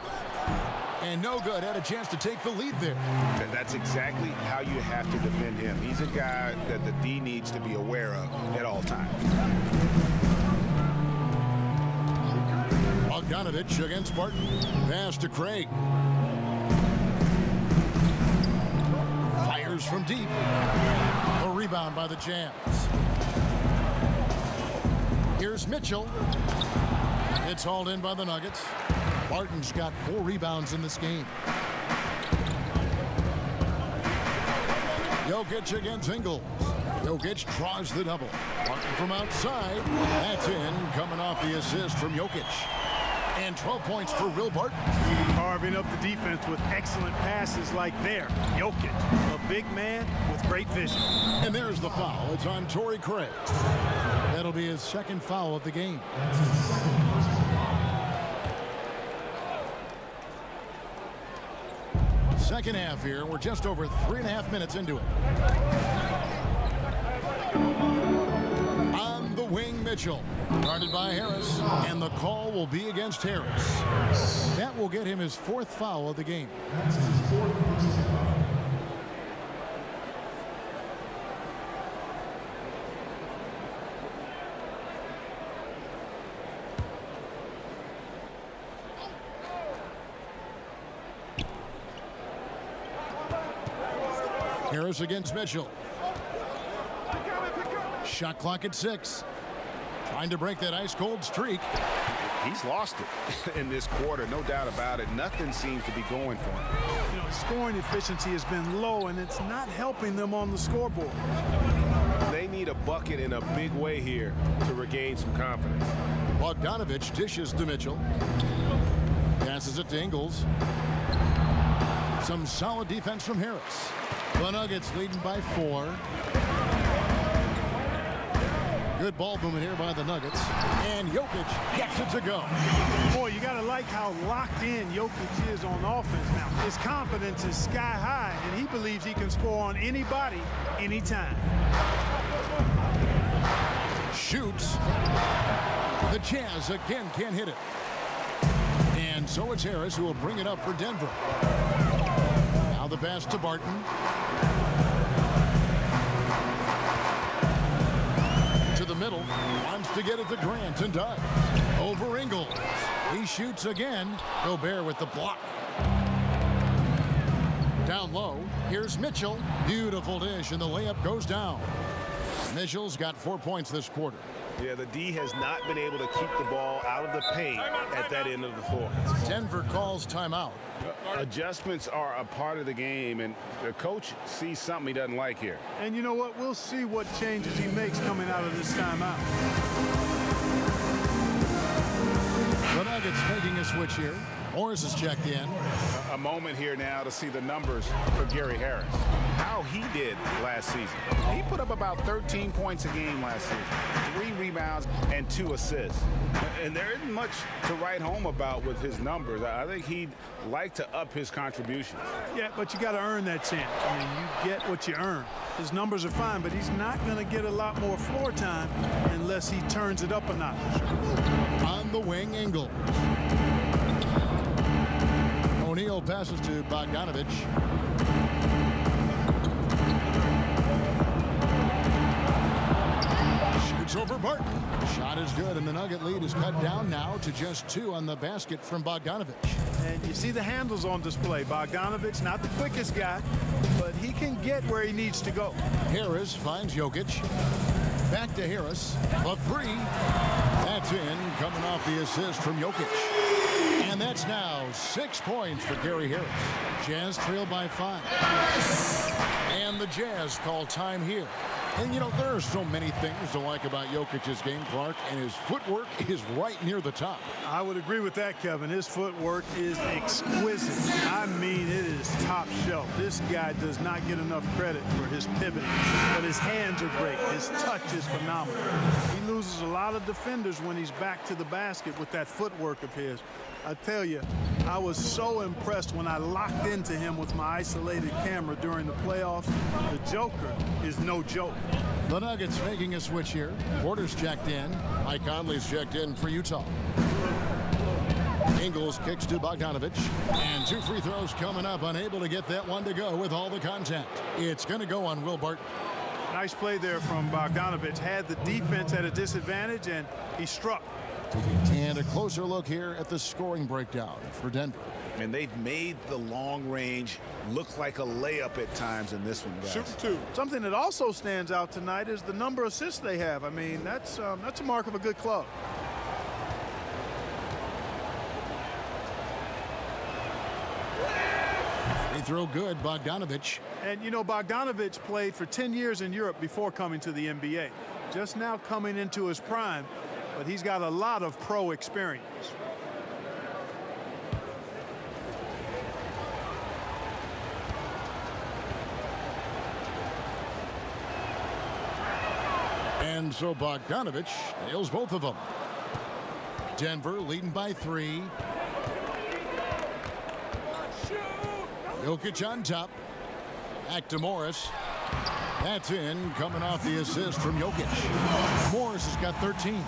And no good. Had a chance to take the lead there. And that's exactly how you have to defend him. He's a guy that the D needs to be aware of at all times. Bogdanovich against Barton. Pass to Craig. Fires from deep. A rebound by the Jazz. Here's Mitchell. It's hauled in by the Nuggets. Barton's got 4 rebounds in this game. Jokic against Ingles. Jokic draws the double. Barton from outside. That's in, coming off the assist from Jokic. And 12 points for Will Barton. Carving up the defense with excellent passes like there. Jokic, a big man with great vision. And there's the foul. It's on Torrey Craig. That'll be his second foul of the game. Second half here. We're just over 3.5 minutes into it. On the wing, Mitchell. Guarded by Harris. And the call will be against Harris. That will get him his 4th foul of the game. Harris against Mitchell. Shot clock at 6. Trying to break that ice-cold streak. He's lost it in this quarter, no doubt about it. Nothing seems to be going for him. You know, scoring efficiency has been low, and it's not helping them on the scoreboard. They need a bucket in a big way here to regain some confidence. Bogdanovich dishes to Mitchell. Passes it to Ingles. Some solid defense from Harris. The Nuggets leading by 4. Good ball movement here by the Nuggets. And Jokic gets it to go. Boy, you got to like how locked in Jokic is on offense now. His confidence is sky high, and he believes he can score on anybody, anytime. Shoots. The Jazz again can't hit it. And so it's Harris who will bring it up for Denver. Now the pass to Barton. To the middle. Wants to get it to Grant and does. Over Ingles. He shoots again. Gobert with the block. Down low. Here's Mitchell. Beautiful dish, and the layup goes down. Mitchell's got 4 points this quarter. Yeah, the D has not been able to keep the ball out of the paint at that end of the floor. Denver calls timeout. Adjustments are a part of the game, and the coach sees something he doesn't like here. And you know what? We'll see what changes he makes coming out of this timeout. The Nuggets making a switch here. Morris is checked in. A moment here now to see the numbers for Gary Harris. How he did last season. He put up about 13 points a game last season. 3 rebounds and 2 assists. And there isn't much to write home about with his numbers. I think he'd like to up his contributions. Yeah, but you got to earn that chance. I mean, you get what you earn. His numbers are fine, but he's not going to get a lot more floor time unless he turns it up a notch. On the wing, Ingles. O'Neal passes to Bogdanovich. Shoots over Barton. Shot is good, and the Nugget lead is cut down now to just 2 on the basket from Bogdanovich. And you see the handles on display. Bogdanovich, not the quickest guy, but he can get where he needs to go. Harris finds Jokic. Back to Harris. A 3. That's in, coming off the assist from Jokic. And that's now 6 points for Gary Harris. Jazz trail by 5. And the Jazz call time here. And, you know, there are so many things to like about Jokic's game, Clark, and his footwork is right near the top. I would agree with that, Kevin. His footwork is exquisite. I mean, it is top shelf. This guy does not get enough credit for his pivoting, but his hands are great. His touch is phenomenal. He loses a lot of defenders when he's back to the basket with that footwork of his. I tell you, I was so impressed when I locked into him with my isolated camera during the playoffs. The Joker is no joke. The Nuggets making a switch here. Porter's checked in. Mike Conley's checked in for Utah. Ingles kicks to Bogdanovich. And 2 free throws coming up. Unable to get that one to go with all the contact. It's going to go on Will Barton. Nice play there from Bogdanovich. Had the defense at a disadvantage, and he struck. And a closer look here at the scoring breakdown for Denver. And they've made the long range look like a layup at times in this one, guys. Shooting 2. Something that also stands out tonight is the number of assists they have. I mean, that's a mark of a good club. Free throw good, Bogdanovich. And, you know, Bogdanovich played for 10 years in Europe before coming to the NBA. Just now coming into his prime, but he's got a lot of pro experience. And so Bogdanovich nails both of them. Denver leading by 3. Jokic on top. Back to Morris. That's in, coming off the assist from Jokic. Morris has got 13.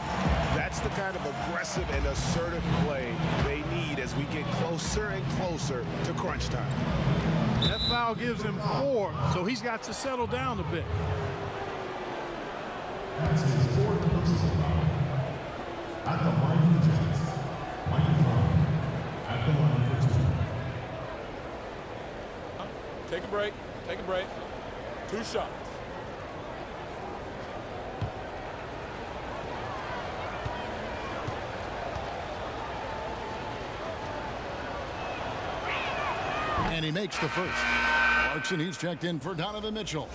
That's the kind of aggressive and assertive play they need as we get closer and closer to crunch time. That foul gives him 4, so he's got to settle down a bit. That's his 4th personal foul. At the line for Jazz, Michael Brown. At the line for 2. Take a break. Take a break. 2 shots. And he makes the first. Clarkson, he's checked in for Donovan Mitchell.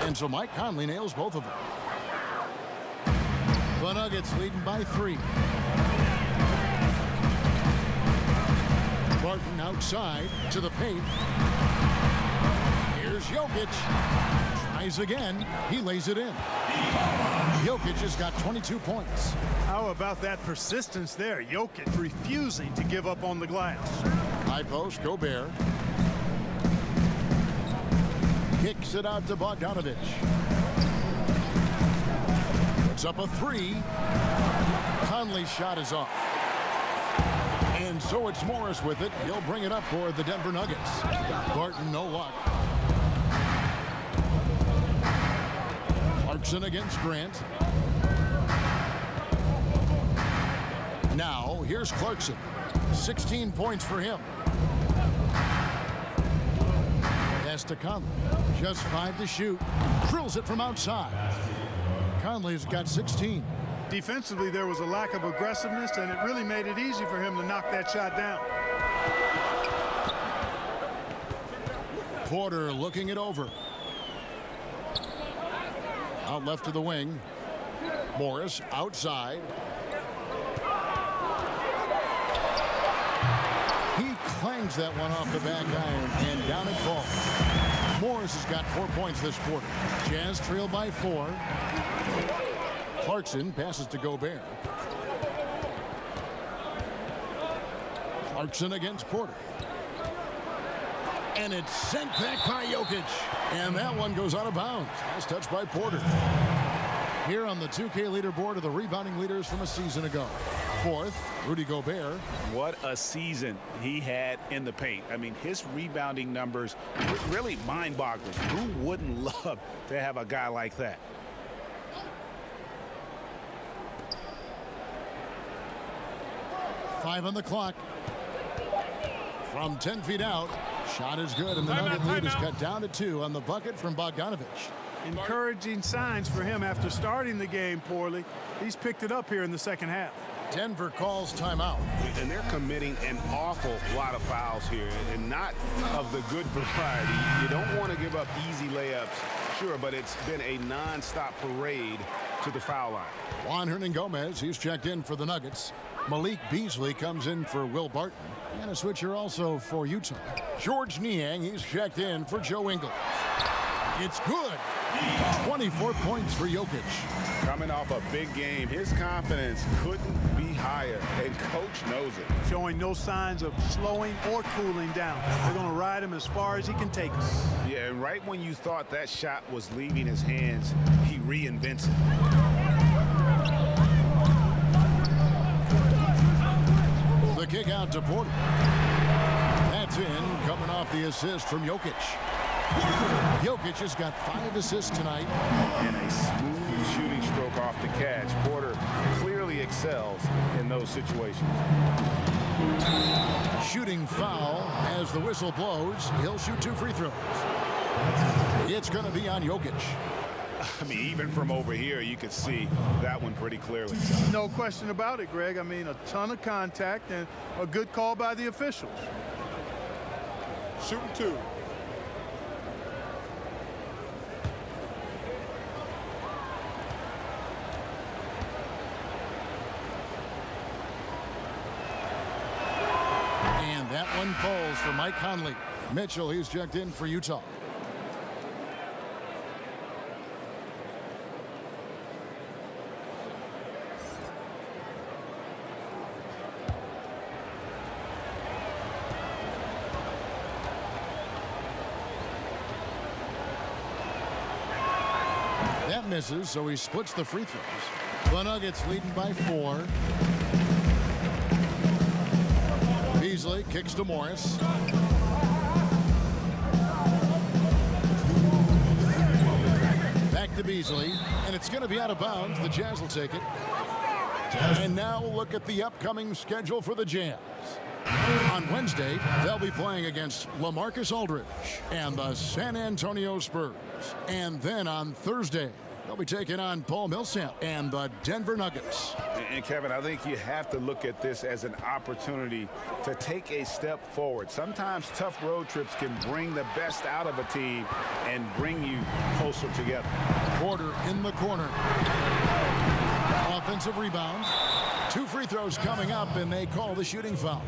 And so Mike Conley nails both of them. The Nuggets leading by 3. Barton outside to the paint. Here's Jokic. Tries again. He lays it in. Jokic has got 22 points. How about that persistence there? Jokic refusing to give up on the glass. High post, Gobert. Kicks it out to Bogdanovich. Puts up a 3. Conley's shot is off. And so it's Morris with it. He'll bring it up for the Denver Nuggets. Barton, no luck. Clarkson against Grant. Now, here's Clarkson. 16 points for him. Pass to Conley. Just 5 to shoot. Drills it from outside. Conley's got 16. Defensively, there was a lack of aggressiveness, and it really made it easy for him to knock that shot down. Porter looking it over. Out left to the wing. Morris outside. He clangs that one off the back iron, and down it falls. Morris has got 4 points this quarter. Jazz trail by 4. Clarkson passes to Gobert. Clarkson against Porter. And it's sent back by Jokic. And that one goes out of bounds. Nice touch by Porter. Here on the 2K leaderboard are the rebounding leaders from a season ago. 4th, Rudy Gobert. What a season he had in the paint. I mean, his rebounding numbers really mind-boggling. Who wouldn't love to have a guy like that? Five on the clock. From 10 feet out. Shot is good, and the Nugget lead is cut down to 2 on the bucket from Bogdanovich. Encouraging signs for him after starting the game poorly. He's picked it up here in the second half. Denver calls timeout. And they're committing an awful lot of fouls here, and not of the good variety. You don't want to give up easy layups, sure, but it's been a non-stop parade to the foul line. Juan Hernangomez, he's checked in for the Nuggets. Malik Beasley comes in for Will Barton. And a switcher also for Utah. George Niang, he's checked in for Joe Ingles. It's good. 24 points for Jokic. Coming off a big game, his confidence couldn't be higher, and coach knows it. Showing no signs of slowing or cooling down. They're going to ride him as far as he can take him. Yeah, and right when you thought that shot was leaving his hands, he reinvents it. The kick out to Porter. That's in, coming off the assist from Jokic. Jokic has got 5 assists tonight. And a smooth shooting stroke off the catch. Porter clearly excels in those situations. Shooting foul as the whistle blows. He'll shoot 2 free throws. It's going to be on Jokic. I mean, even from over here, you could see that one pretty clearly. No question about it, Greg. I mean, a ton of contact and a good call by the officials. Shooting 2. And that one falls for Mike Conley. Mitchell, he's checked in for Utah. That misses, so he splits the free throws. The Nuggets leading by 4. Beasley kicks to Morris. Back to Beasley, and it's going to be out of bounds. The Jazz will take it. And now look at the upcoming schedule for the Jazz. On Wednesday, they'll be playing against LaMarcus Aldridge and the San Antonio Spurs. And then on Thursday, they'll be taking on Paul Millsap and the Denver Nuggets. And Kevin, I think you have to look at this as an opportunity to take a step forward. Sometimes tough road trips can bring the best out of a team and bring you closer together. Porter in the corner. Offensive rebound. 2 free throws coming up, and they call the shooting foul.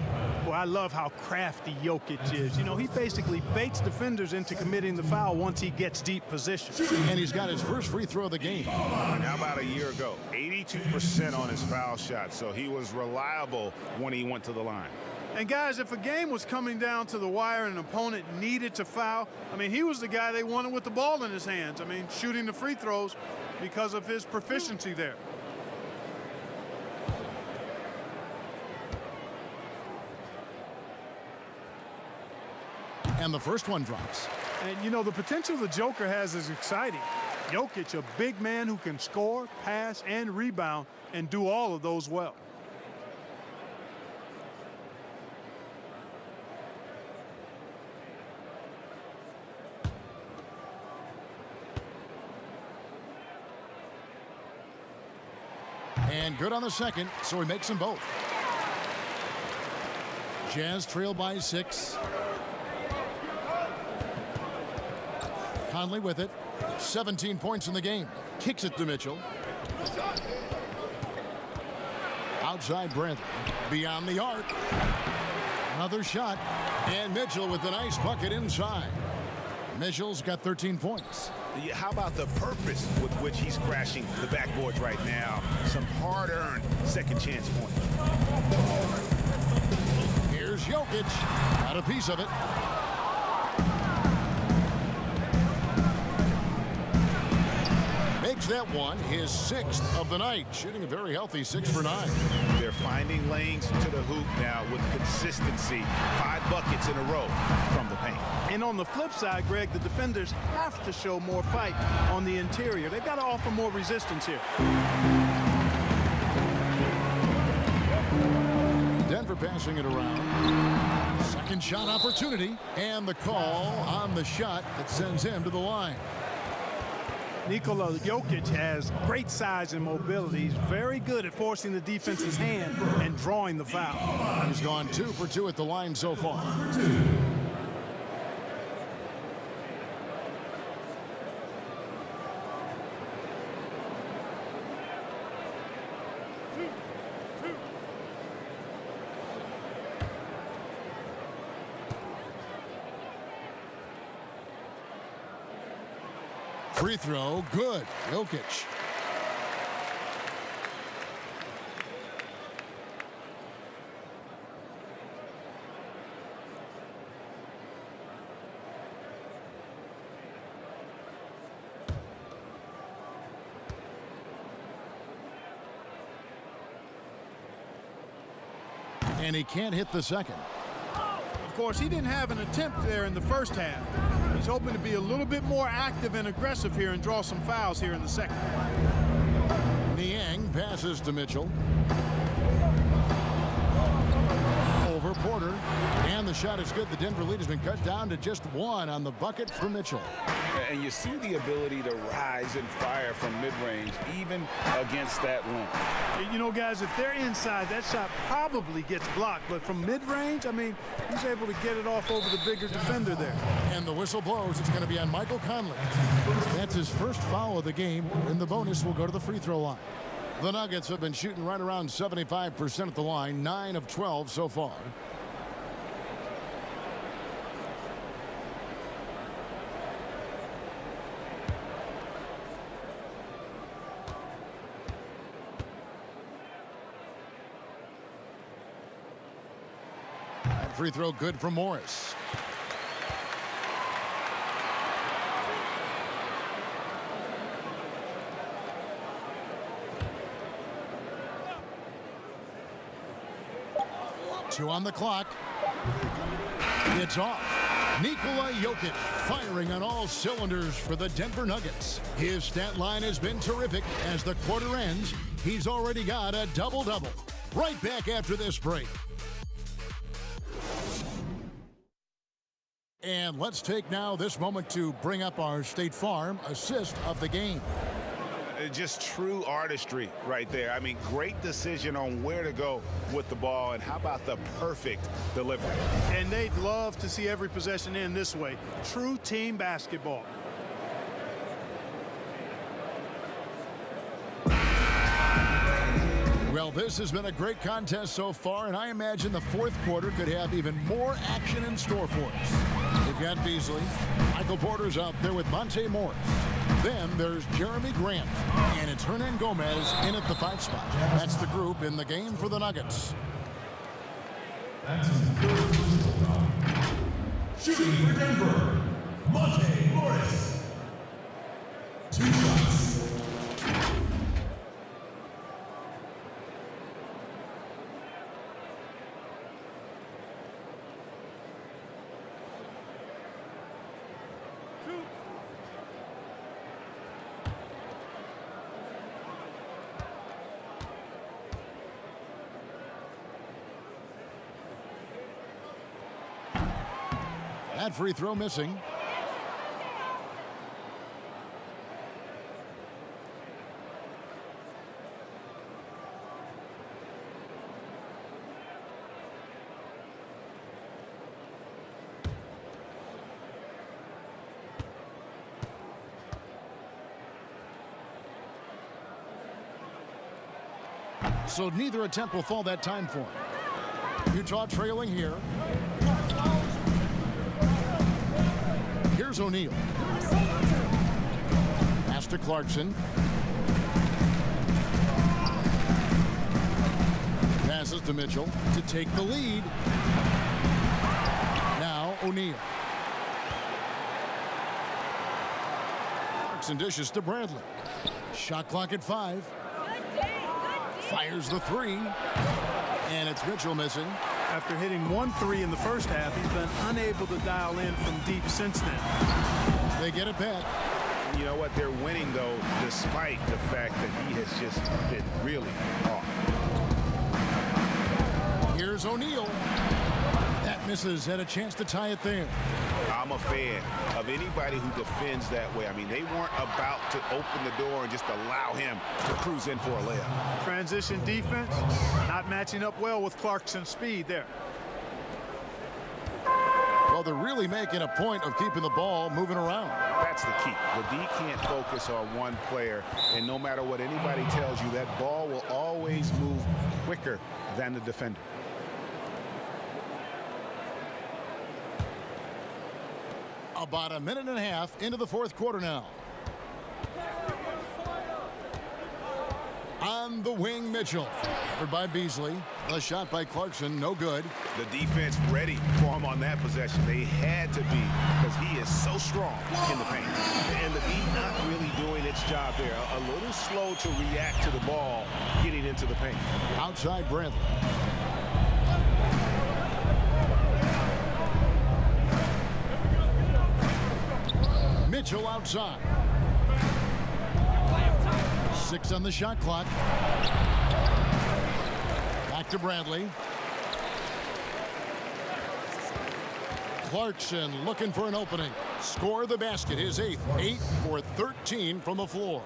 Well, I love how crafty Jokic is. You know, he basically baits defenders into committing the foul once he gets deep position. And he's got his first free throw of the game. And how about a year ago? 82% on his foul shot, so he was reliable when he went to the line. And guys, if a game was coming down to the wire and an opponent needed to foul, I mean, he was the guy they wanted with the ball in his hands. I mean, shooting the free throws because of his proficiency there. And the first one drops. And, you know, the potential the Joker has is exciting. Jokic, a big man who can score, pass, and rebound, and do all of those well. And good on the second, so he makes them both. Jazz trail by 6. Conley with it. 17 points in the game. Kicks it to Mitchell. Outside Bradley. Beyond the arc. Another shot. And Mitchell with a nice bucket inside. Mitchell's got 13 points. Yeah, how about the purpose with which he's crashing the backboards right now? Some hard-earned second chance points. Here's Jokic. Got a piece of it. Makes that one his 6th of the night, shooting a very healthy 6 for 9. They're finding lanes to the hoop now with consistency. 5 buckets in a row from the paint. And on the flip side, Greg, the defenders have to show more fight on the interior. They've got to offer more resistance here. Denver passing it around. Second shot opportunity, and the call on the shot that sends him to the line. Nikola Jokic has great size and mobility. He's very good at forcing the defense's hand and drawing the foul. He's gone 2 for 2 at the line so far. Free throw, good. Jokic. And he can't hit the second. Of course, he didn't have an attempt there in the first half. He's hoping to be a little bit more active and aggressive here and draw some fouls here in the second. Niang passes to Mitchell. Over Porter. And the shot is good. The Denver lead has been cut down to just one on the bucket for Mitchell. And you see the ability to rise and fire from mid-range, even against that length. You know, guys, if they're inside, that shot probably gets blocked. But from mid-range, I mean, he's able to get it off over the bigger defender there. And the whistle blows. It's going to be on Michael Conley. That's his first foul of the game. And the bonus will go to the free throw line. The Nuggets have been shooting right around 75% at the line, 9 of 12 so far. That free throw good for Morris. Two on the clock. It's off. Nikola Jokic firing on all cylinders for the Denver Nuggets. His stat line has been terrific. As the quarter ends, he's already got a double-double. Right back after this break. And let's take now this moment to bring up our State Farm assist of the game. Just true artistry right there. I mean, great decision on where to go with the ball, and how about the perfect delivery? And they'd love to see every possession end this way. True team basketball. Well, this has been a great contest so far, and I imagine the fourth quarter could have even more action in store for us. They've got Beasley. Michael Porter's out there with Monte Morris. Then there's Jeremy Grant, and it's Hernan Gomez in at the 5 spot. That's the group in the game for the Nuggets. That's his third personal foul. Shooting for Denver, Monte Morris. 2 shots. That free throw missing. So neither attempt will fall that time for him. Utah trailing here. Here's O'Neal. Pass to Clarkson. Passes to Mitchell to take the lead. Now O'Neal. Clarkson dishes to Bradley. Shot clock at 5. Fires the 3. And it's Mitchell missing. After hitting 1 3 in the first half, he's been unable to dial in from deep since then. They get it back. You know what? They're winning, though, despite the fact that he has just been really off. Here's O'Neal. That misses. Had a chance to tie it there. I'm a fan of anybody who defends that way. I mean, they weren't about to open the door and just allow him to cruise in for a layup. Transition defense, not matching up well with Clarkson's speed there. Well, they're really making a point of keeping the ball moving around. That's the key. The D can't focus on one player, and no matter what anybody tells you, that ball will always move quicker than the defender. About a minute and a half into the fourth quarter now. On the wing, Mitchell. Covered by Beasley. A shot by Clarkson, no good. The defense ready for him on that possession. They had to be, because he is so strong in the paint. And the D not really doing its job there. A little slow to react to the ball getting into the paint. Outside Brantley. Mitchell outside. 6 on the shot clock. Back to Bradley. Clarkson looking for an opening. Score the basket, his 8th. 8 for 13 from the floor.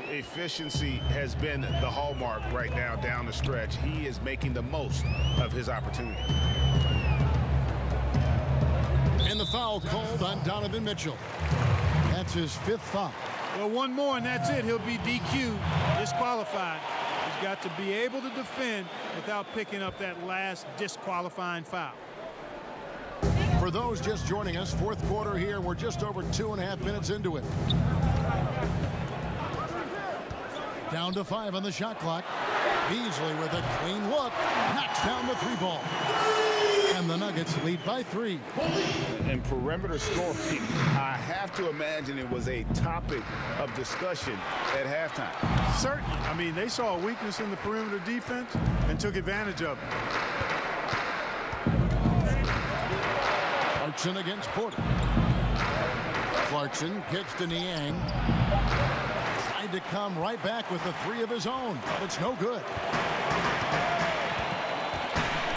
Efficiency has been the hallmark right now down the stretch. He is making the most of his opportunity. And the foul called on Donovan Mitchell. That's his 5th foul. Well, one more and that's it. He'll be DQ'd, disqualified. He's got to be able to defend without picking up that last disqualifying foul. For those just joining us, 4th quarter here. We're just over 2.5 minutes into it. Down to 5 on the shot clock. Beasley with a clean look. Knocks down the 3 ball. And the Nuggets lead by 3. In perimeter scoring, I have to imagine it was a topic of discussion at halftime. Certainly. I mean, they saw a weakness in the perimeter defense and took advantage of it. Clarkson against Porter. Clarkson kicks to Niang. Tried to come right back with a 3 of his own, but it's no good.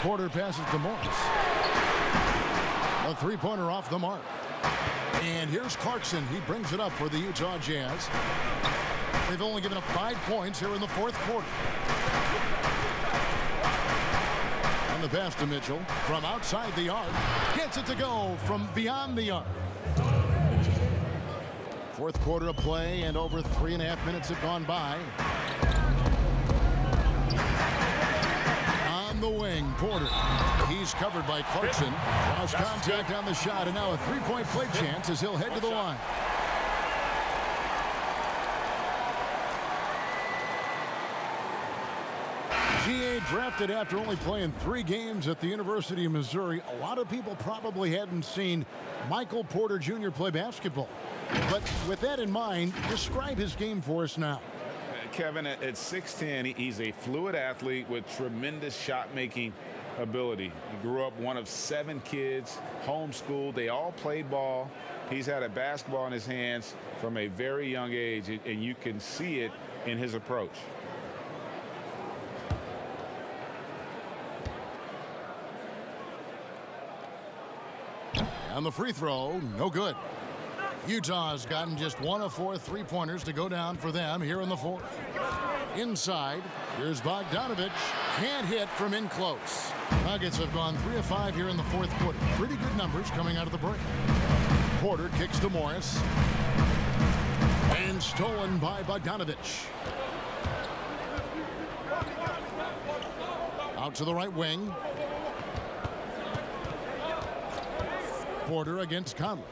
Porter passes to Morris. A 3-pointer off the mark. And here's Clarkson. He brings it up for the Utah Jazz. They've only given up 5 points here in the 4th quarter. And the pass to Mitchell from outside the arc. Gets it to go from beyond the arc. 4th quarter of play, and over 3.5 minutes have gone by. On the wing, Porter. He's covered by Clarkson. Lost contact on the shot, and now a 3-point play chance as he'll head to the line. GA drafted after only playing 3 games at the University of Missouri. A lot of people probably hadn't seen Michael Porter Jr. play basketball. But with that in mind, describe his game for us now. Kevin, at 6'10", he's a fluid athlete with tremendous shot-making ability. He grew up one of 7 kids, homeschooled. They all played ball. He's had a basketball in his hands from a very young age, and you can see it in his approach. On the free throw, no good. Utah's gotten just 1 of 4 3-pointers to go down for them here in the 4th. Inside, here's Bogdanovich. Can't hit from in close. Nuggets have gone 3 of 5 here in the 4th quarter. Pretty good numbers coming out of the break. Porter kicks to Morris. And stolen by Bogdanovich. Out to the right wing. Porter against Conley.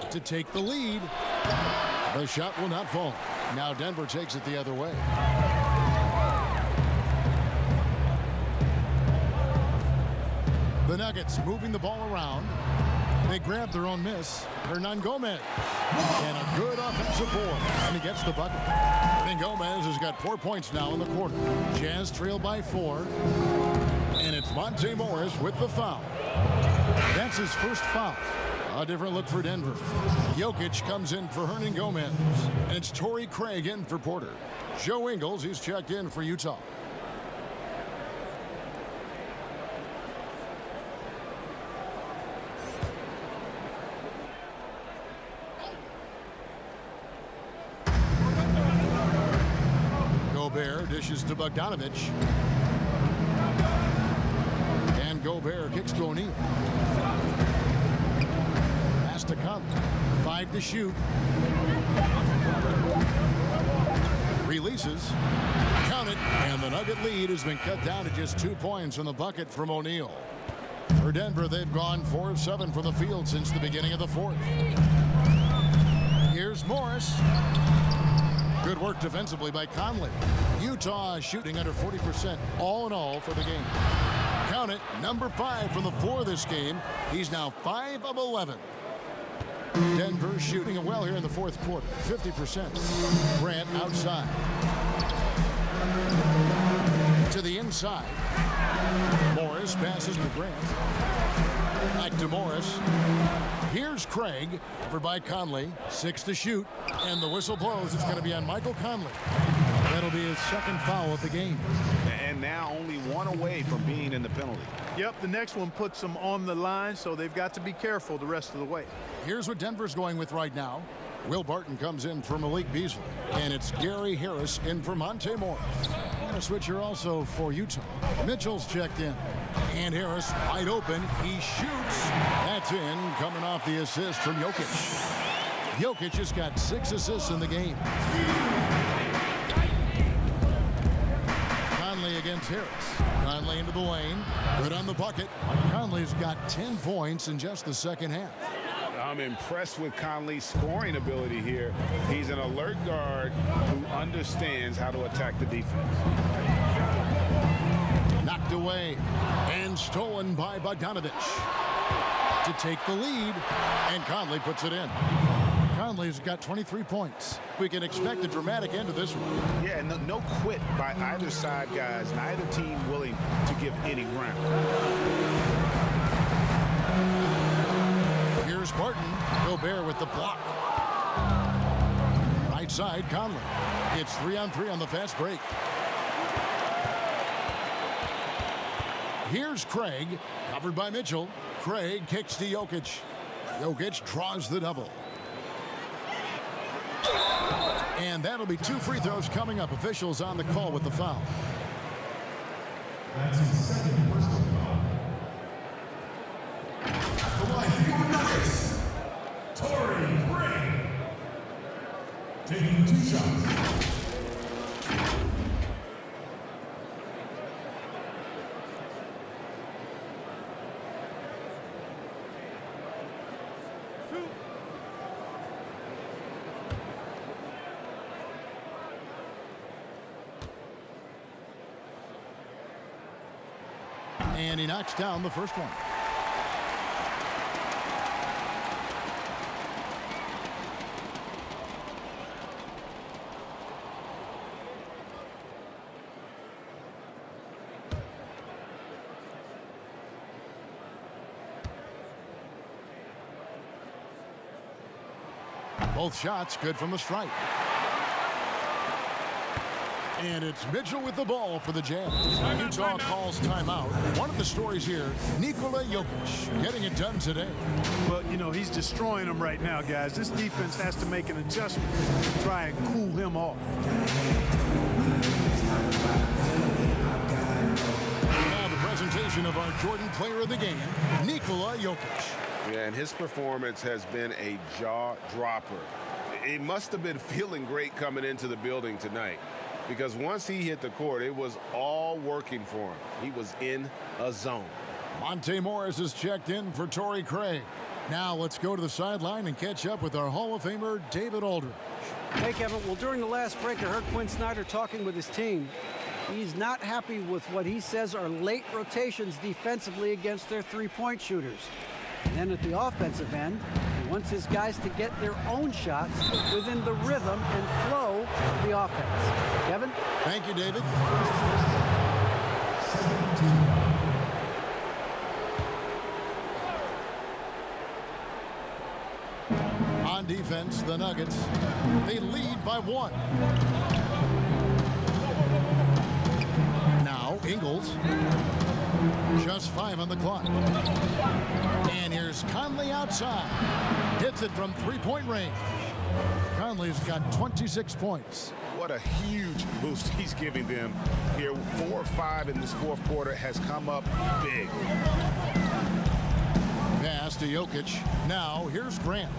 To take the lead. The shot will not fall. Now Denver takes it the other way. The Nuggets moving the ball around. They grab their own miss. Hernangomez. And a good offensive board. And he gets the bucket. Hernangomez has got 4 points now in the quarter. Jazz trail by 4. And it's Monte Morris with the foul. That's his first foul. A different look for Denver. Jokic comes in for Hernangomez. And it's Torrey Craig in for Porter. Joe Ingles, he's checked in for Utah. Gobert dishes to Bogdanovich. And Gobert kicks to O'Neal. Pass to Conley. 5 to shoot. Releases. Count it. And the Nugget lead has been cut down to just 2 points from the bucket from O'Neal. For Denver, they've gone 4 of 7 from the field since the beginning of the 4th. Here's Morris. Good work defensively by Conley. Utah shooting under 40% all in all for the game. Count it, number 5 from the floor this game. He's now 5 of 11. Denver shooting it well here in the fourth quarter, 50%. Grant outside. To the inside. Morris passes to Grant. Back to Morris. Here's Craig, covered by Conley. 6 to shoot, and the whistle blows. It's going to be on Michael Conley. That'll be his second foul of the game. And now only one away from being in the penalty. Yep, the next one puts them on the line, so they've got to be careful the rest of the way. Here's what Denver's going with right now. Will Barton comes in for Malik Beasley, and it's Gary Harris in for Monte Morris. And a switcher also for Utah. Mitchell's checked in, and Harris wide open. He shoots. That's in, coming off the assist from Jokic. Jokic has got 6 assists in the game. Conley against Harris. Conley into the lane. Good on the bucket. Conley's got 10 points in just the second half. I'm impressed with Conley's scoring ability here. He's an alert guard who understands how to attack the defense. Knocked away and stolen by Bogdanovich to take the lead, and Conley puts it in. Conley's got 23 points. We can expect a dramatic end to this one. Yeah, no quit by either side, guys. Neither team willing to give any ground. Here's Barton. Gobert with the block. Right side, Conley. It's 3-on-3 on the fast break. Here's Craig, covered by Mitchell. Craig kicks to Jokic. Jokic draws the double. And that'll be 2 free throws coming up. Officials on the call with the foul. That's his second personal foul. The Washington Nuggets, Torrey Craig, taking 2 shots. And he knocks down the first one. Both shots good from the stripe. And it's Mitchell with the ball for the Jazz. Utah calls timeout. One of the stories here, Nikola Jokic getting it done today. Well, you know, he's destroying them right now, guys. This defense has to make an adjustment to try and cool him off. Now the presentation of our Jordan player of the game, Nikola Jokic. Yeah, and his performance has been a jaw dropper. He must have been feeling great coming into the building tonight, because once he hit the court, it was all working for him. He was in a zone. Monte Morris is checked in for Torrey Craig. Now let's go to the sideline and catch up with our Hall of Famer, David Aldridge. Hey, Kevin. Well, during the last break, I heard Quinn Snyder talking with his team. He's not happy with what he says are late rotations defensively against their three-point shooters. And then at the offensive end, he wants his guys to get their own shots within the rhythm and flow of the offense. Kevin? Thank you, David. On defense, the Nuggets, they lead by 1. Now, Ingles. Just 5 on the clock. And here's Conley outside. Hits it from three-point range. Conley's got 26 points. What a huge boost he's giving them here. 4 or 5 in this fourth quarter has come up big. Pass to Jokic. Now here's Grant.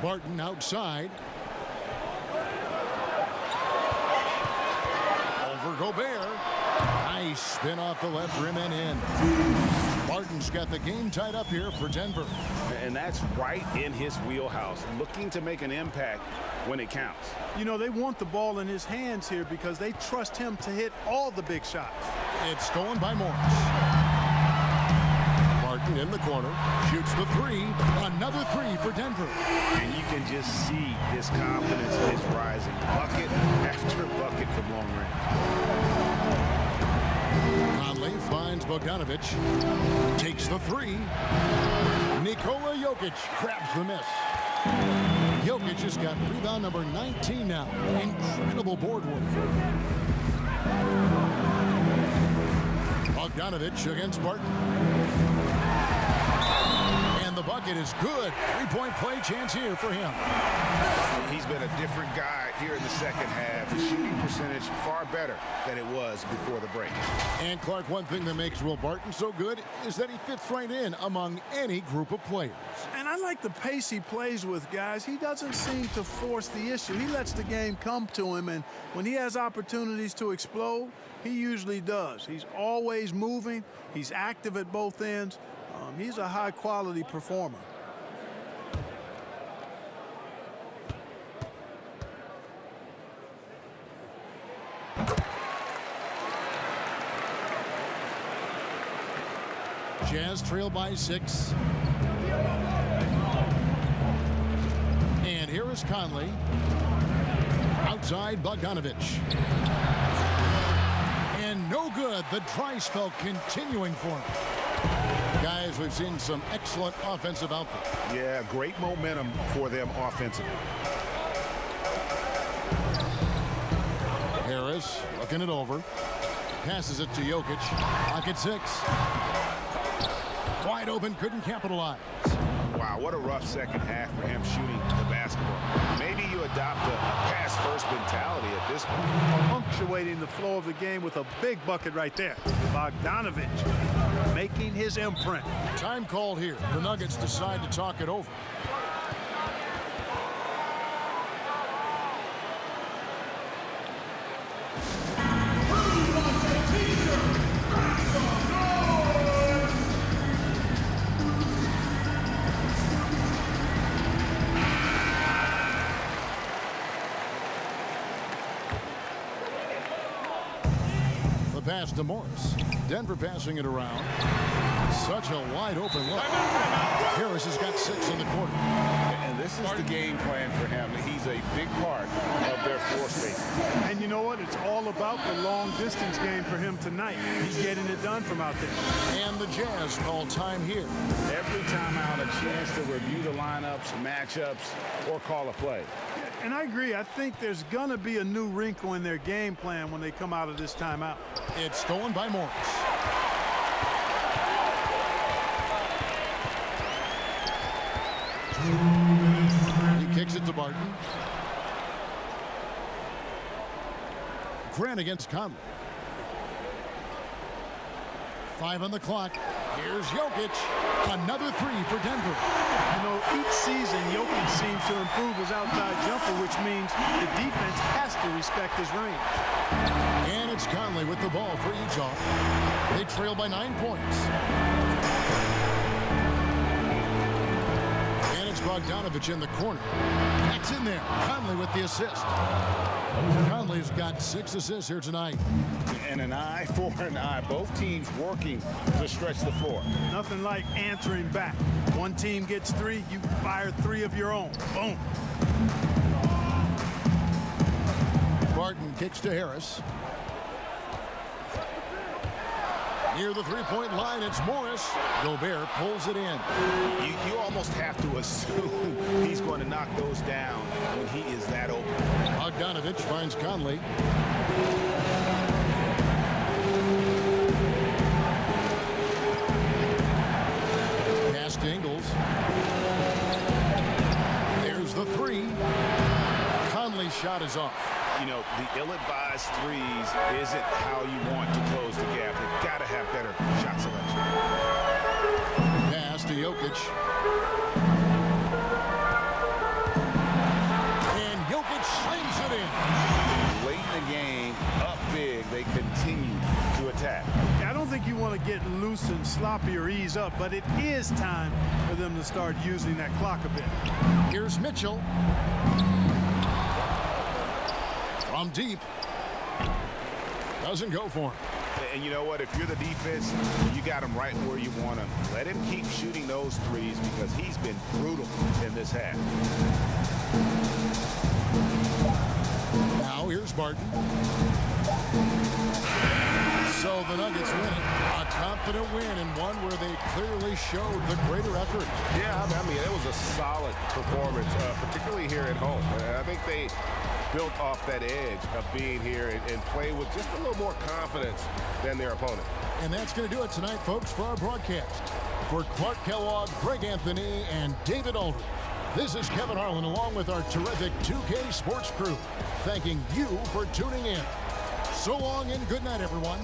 Barton outside. Over Gobert. Nice spin off the left rim and in. Barton's got the game tied up here for Denver. And that's right in his wheelhouse, looking to make an impact when it counts. You know, they want the ball in his hands here because they trust him to hit all the big shots. It's stolen by Morris. Martin in the corner, shoots the three. Another three for Denver. And you can just see his confidence is rising. Bucket after bucket from long range. Conley finds Bogdanovic. Takes the three. Nikola Jokic grabs the miss. Jokic has got rebound number 19 now. Incredible board work. Bogdanovic against Barton. And the bucket is good. Three-point play chance here for him. He's been a different guy here in the second half. His shooting percentage far better than it was before the break. And Clark, one thing that makes Will Barton so good is that he fits right in among any group of players. And I like the pace he plays with, guys. He doesn't seem to force the issue. He lets the game come to him, and when he has opportunities to explode, he usually does. He's always moving. He's active at both ends. He's a high-quality performer. Jazz trail by 6. And here is Conley. Outside Bogdanovic. And no good. The dry spell continuing for him. Guys, we've seen some excellent offensive output. Yeah, great momentum for them offensively. Harris looking it over. Passes it to Jokic. Pocket 6. Wide open, couldn't capitalize. Wow, what a rough second half for him shooting the basketball. Maybe you adopt a pass-first mentality at this point. Punctuating the flow of the game with a big bucket right there. Bogdanovic making his imprint. Time called here. The Nuggets decide to talk it over. Pass to Morris. Denver passing it around. Such a wide open look. Harris has got 6 in the quarter. And this is the game plan for him. He's a big part of their floor space. And you know what? It's all about the long distance game for him tonight. He's getting it done from out there. And the Jazz call time here. Every time out, a chance to review the lineups, matchups, or call a play. And I agree. I think there's going to be a new wrinkle in their game plan when they come out of this timeout. It's stolen by Morris. He kicks it to Barton. Grant against Conley. 5 on the clock. Here's Jokic. Another 3 for Denver. You know, each season, Jokic seems to improve his outside jumper, which means the defense has to respect his range. And it's Conley with the ball for Utah. They trail by 9 points. And it's Bogdanovic in the corner. That's in there. Conley with the assist. Conley's got 6 assists here tonight. And an eye for an eye. Both teams working to stretch the floor. Nothing like answering back. One team gets 3, you fire 3 of your own. Boom. Barton kicks to Harris. Near the three-point line, it's Morris. Gobert pulls it in. You almost have to assume he's going to knock those down when he is that open. Bogdanovic finds Conley. Pass to Ingles. There's the 3. Conley's shot is off. You know, the ill-advised threes isn't how you want to close the gap. You've got to have better shot selection. Pass to Jokic. And Jokic slings it in. Late in the game, up big, they continue to attack. I don't think you want to get loose and sloppy or ease up, but it is time for them to start using that clock a bit. Here's Mitchell. From deep. Doesn't go for him. And you know what? If you're the defense, you got him right where you want him. Let him keep shooting those threes because he's been brutal in this half. Now here's Barton. So the Nuggets win it. A confident win and one where they clearly showed the greater effort. Yeah, I mean, it was a solid performance, particularly here at home. I think they built off that edge of being here and play with just a little more confidence than their opponent. And that's going to do it tonight, folks, for our broadcast. For Clark Kellogg, Greg Anthony, and David Aldridge, this is Kevin Harlan along with our terrific 2K Sports crew, thanking you for tuning in. So long and good night, everyone.